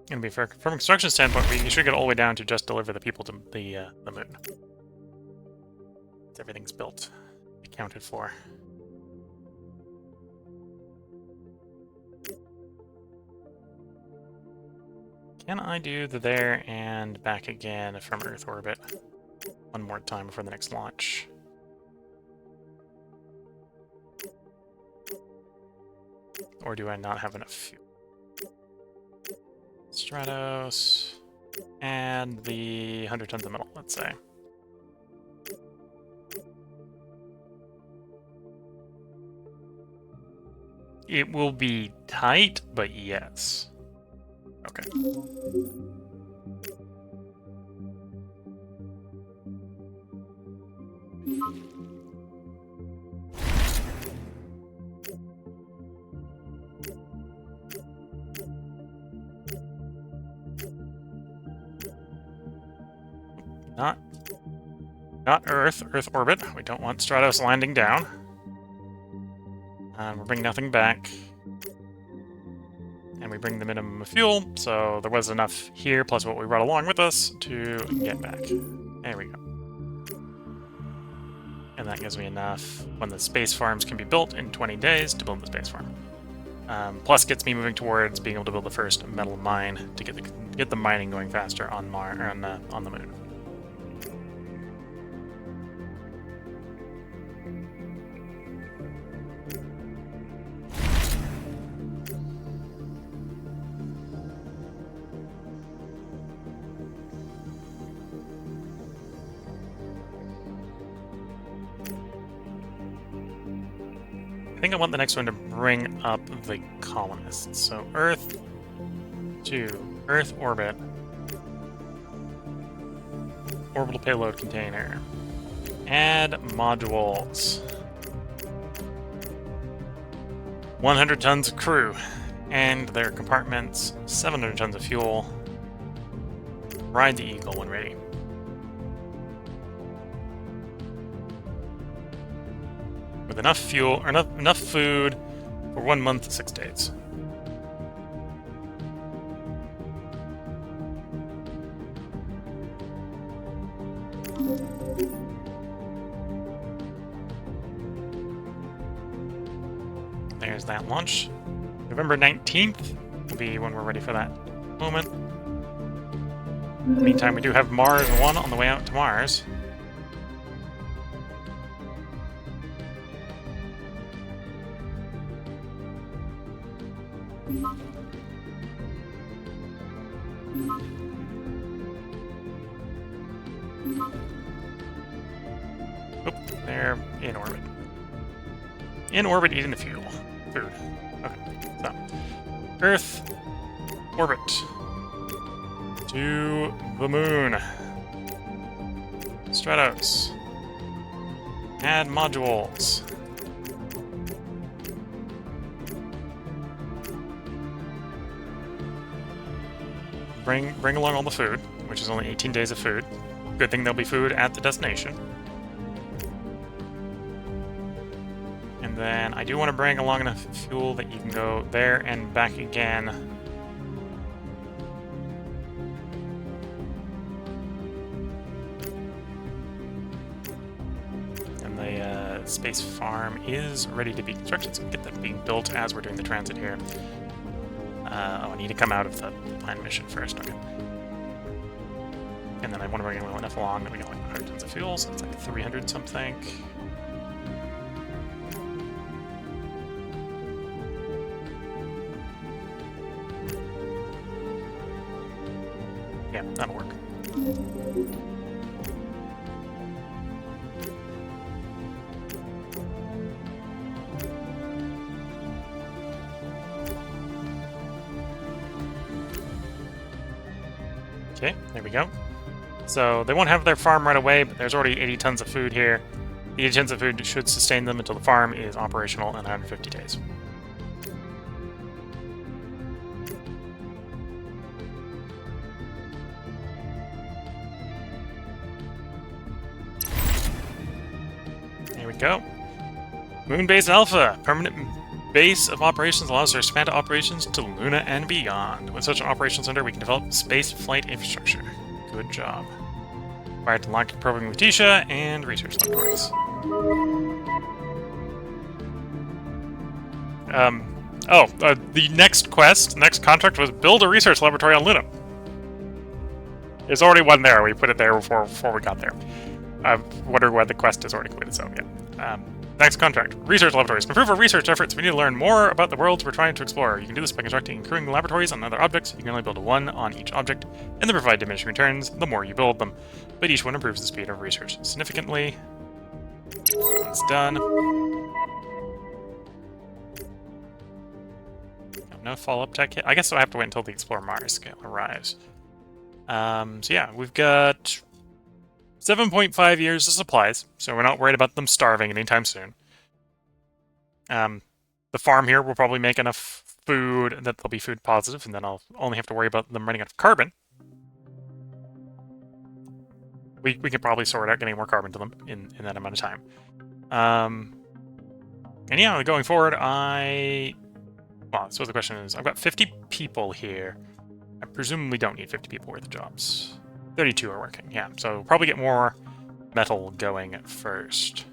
Gonna be fair. From a construction standpoint, we should get all the way down to just deliver the people to the moon. Everything's built, accounted for. Can I do the there and back again from Earth orbit one more time before the next launch? Or do I not have enough fuel? Stratos, and the 100 tons of metal, let's say. It will be tight, but yes. Okay. Not Earth orbit. We don't want Stratos landing down. We're bringing nothing back. And we bring the minimum of fuel, so there was enough here, plus what we brought along with us, to get back. There we go. And that gives me enough when the space farms can be built in 20 days to build the space farm. Plus gets me moving towards being able to build the first metal mine to get the mining going faster on the moon. I think I want the next one to bring up the colonists. So Earth to Earth orbit, orbital payload container, add modules, 100 tons of crew, and their compartments, 700 tons of fuel. Ride the Eagle when ready. With enough fuel, or enough food for 1 month, 6 days. There's that launch. November 19th will be when we're ready for that moment. In the meantime, we do have Mars 1 on the way out to Mars. Oop, they're in orbit. In orbit eating the fuel. Food. Okay, so. Earth. Orbit. To the moon. Stratos. Add modules. Bring along all the food, which is only 18 days of food. Good thing there'll be food at the destination. And then I do want to bring along enough fuel that you can go there and back again. And the space farm is ready to be constructed, so we get that being built as we're doing the transit here. Oh, I need to come out of the planned mission first, okay. And then I want to bring enough along that we get like 100 tons of fuel, so it's like 300 something. Yeah, that'll work. Okay, there we go. So they won't have their farm right away, but there's already 80 tons of food here. The 80 tons of food should sustain them until the farm is operational in 150 days. There we go. Moonbase Alpha. Permanent base of operations allows us to expand operations to Luna and beyond. With such an operations center, we can develop space flight infrastructure. Good job. Required to launch probing Letitia and research laboratories. The next contract was build a research laboratory on Luna. There's already one there. We put it there before we got there. I wonder why the quest is already completed, so yeah. Next contract. Research laboratories. To improve our research efforts, we need to learn more about the worlds we're trying to explore. You can do this by constructing and crewing laboratories on other objects. You can only build one on each object, and they provide diminishing returns the more you build them. But each one improves the speed of research significantly. One's done. No follow-up tech yet. I guess I have to wait until the Explore Mars scale arrives. So yeah, we've got 7.5 years of supplies, so we're not worried about them starving anytime soon. The farm here will probably make enough food that they'll be food positive, and then I'll only have to worry about them running out of carbon. We can probably sort out getting more carbon to them in that amount of time. And yeah, going forward, well, so the question is, I've got 50 people here. I presumably don't need 50 people worth of jobs. 32 are working, yeah. So we'll probably get more metal going first.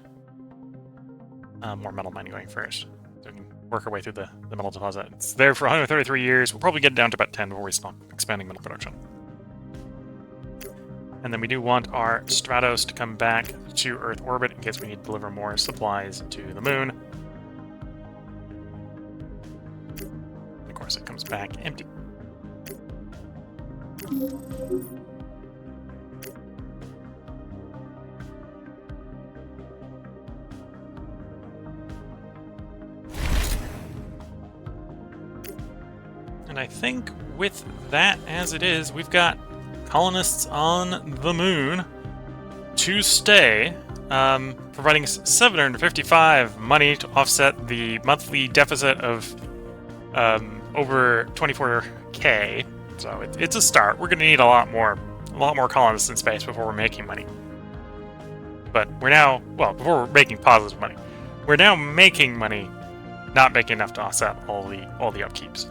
More metal mining going first. So we can work our way through the metal deposit. It's there for 133 years. We'll probably get it down to about 10 before we stop expanding metal production. And then we do want our Stratos to come back to Earth orbit in case we need to deliver more supplies to the moon. Of course, it comes back empty. And I think with that as it is, we've got colonists on the moon to stay, providing 755 money to offset the monthly deficit of over 24k. So it's a start. We're going to need a lot more colonists in space before we're making money. But we're now, well, before we're making positive money, we're now making money, not making enough to offset all the upkeeps.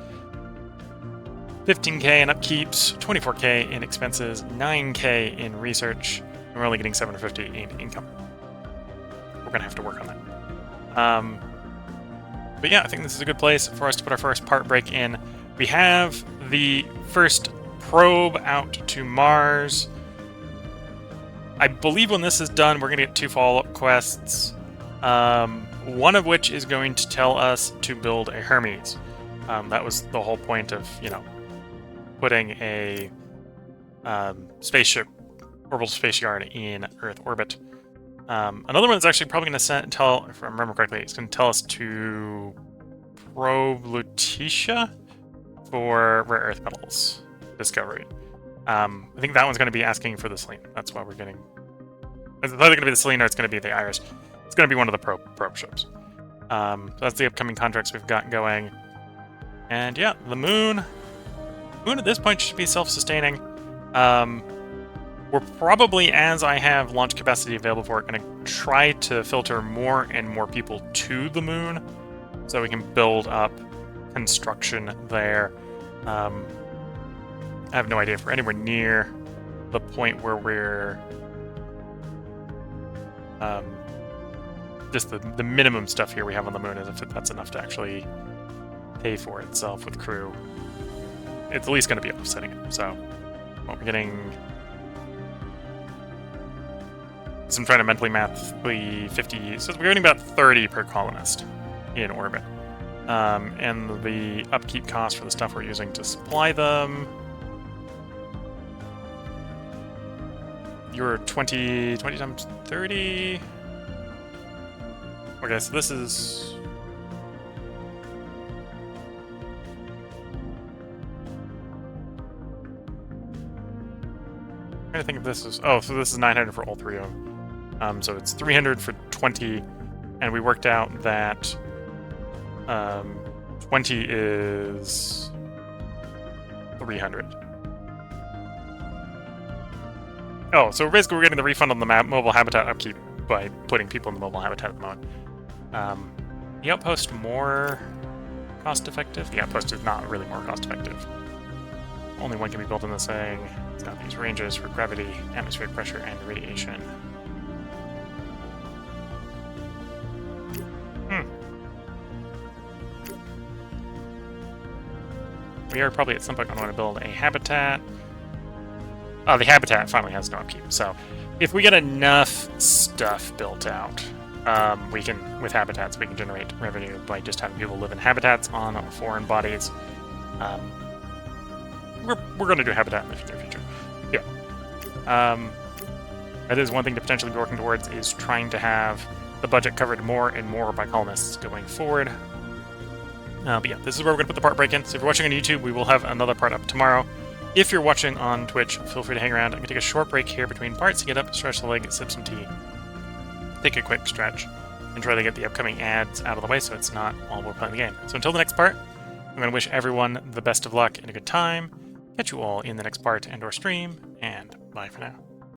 15k in upkeeps, 24k in expenses, 9k in research, and we're only getting 750 in income. We're gonna have to work on that. But yeah, I think this is a good place for us to put our first part break in. We have the first probe out to Mars. I believe when this is done, we're gonna get 2 follow-up quests. One of which is going to tell us to build a Hermes. That was the whole point of, putting a orbital space yard in Earth orbit. Another one is actually probably going to tell, if I remember correctly, it's going to tell us to probe Letitia for rare earth metals discovery. I think that one's going to be asking for the selene. That's why we're getting... It's either going to be the selene or it's going to be the iris. it's going to be one of the probe ships. So that's the upcoming contracts we've got going. And yeah, the moon at this point should be self-sustaining. We're probably, as I have launch capacity available for it, going to try to filter more and more people to the moon so we can build up construction there. I have no idea if we're anywhere near the point where we're just the minimum stuff here we have on the moon is if that's enough to actually pay for itself with crew. It's at least going to be offsetting it. So what we're getting... So I'm trying to mentally math the 50... So we're getting about 30 per colonist in orbit. And the upkeep cost for the stuff we're using to supply them... You're 20 times 30... Okay, so this is... I'm trying to think if this is... Oh, so this is 900 for all three of them. So it's 300 for 20, and we worked out that 20 is 300. Oh, so basically we're getting the refund on the mobile habitat upkeep by putting people in the mobile habitat at the moment. The outpost more cost-effective? The outpost is not really more cost-effective. Only one can be built in this thing. It's got these ranges for gravity, atmospheric pressure, and radiation. We are probably at some point going to want to build a habitat. Oh, the habitat finally has no upkeep. So if we get enough stuff built out, we can, with habitats, we can generate revenue by just having people live in habitats on foreign bodies. We're going to do habitat in the near future. Yeah. That is one thing to potentially be working towards, is trying to have the budget covered more and more by colonists going forward. But yeah, this is where we're going to put the part break in. So if you're watching on YouTube, we will have another part up tomorrow. If you're watching on Twitch, feel free to hang around. I'm going to take a short break here between parts to get up, stretch the leg, sip some tea, take a quick stretch, and try to get the upcoming ads out of the way so it's not while we're playing the game. So until the next part, I'm going to wish everyone the best of luck and a good time. Catch you all in the next part and/or stream, and bye for now.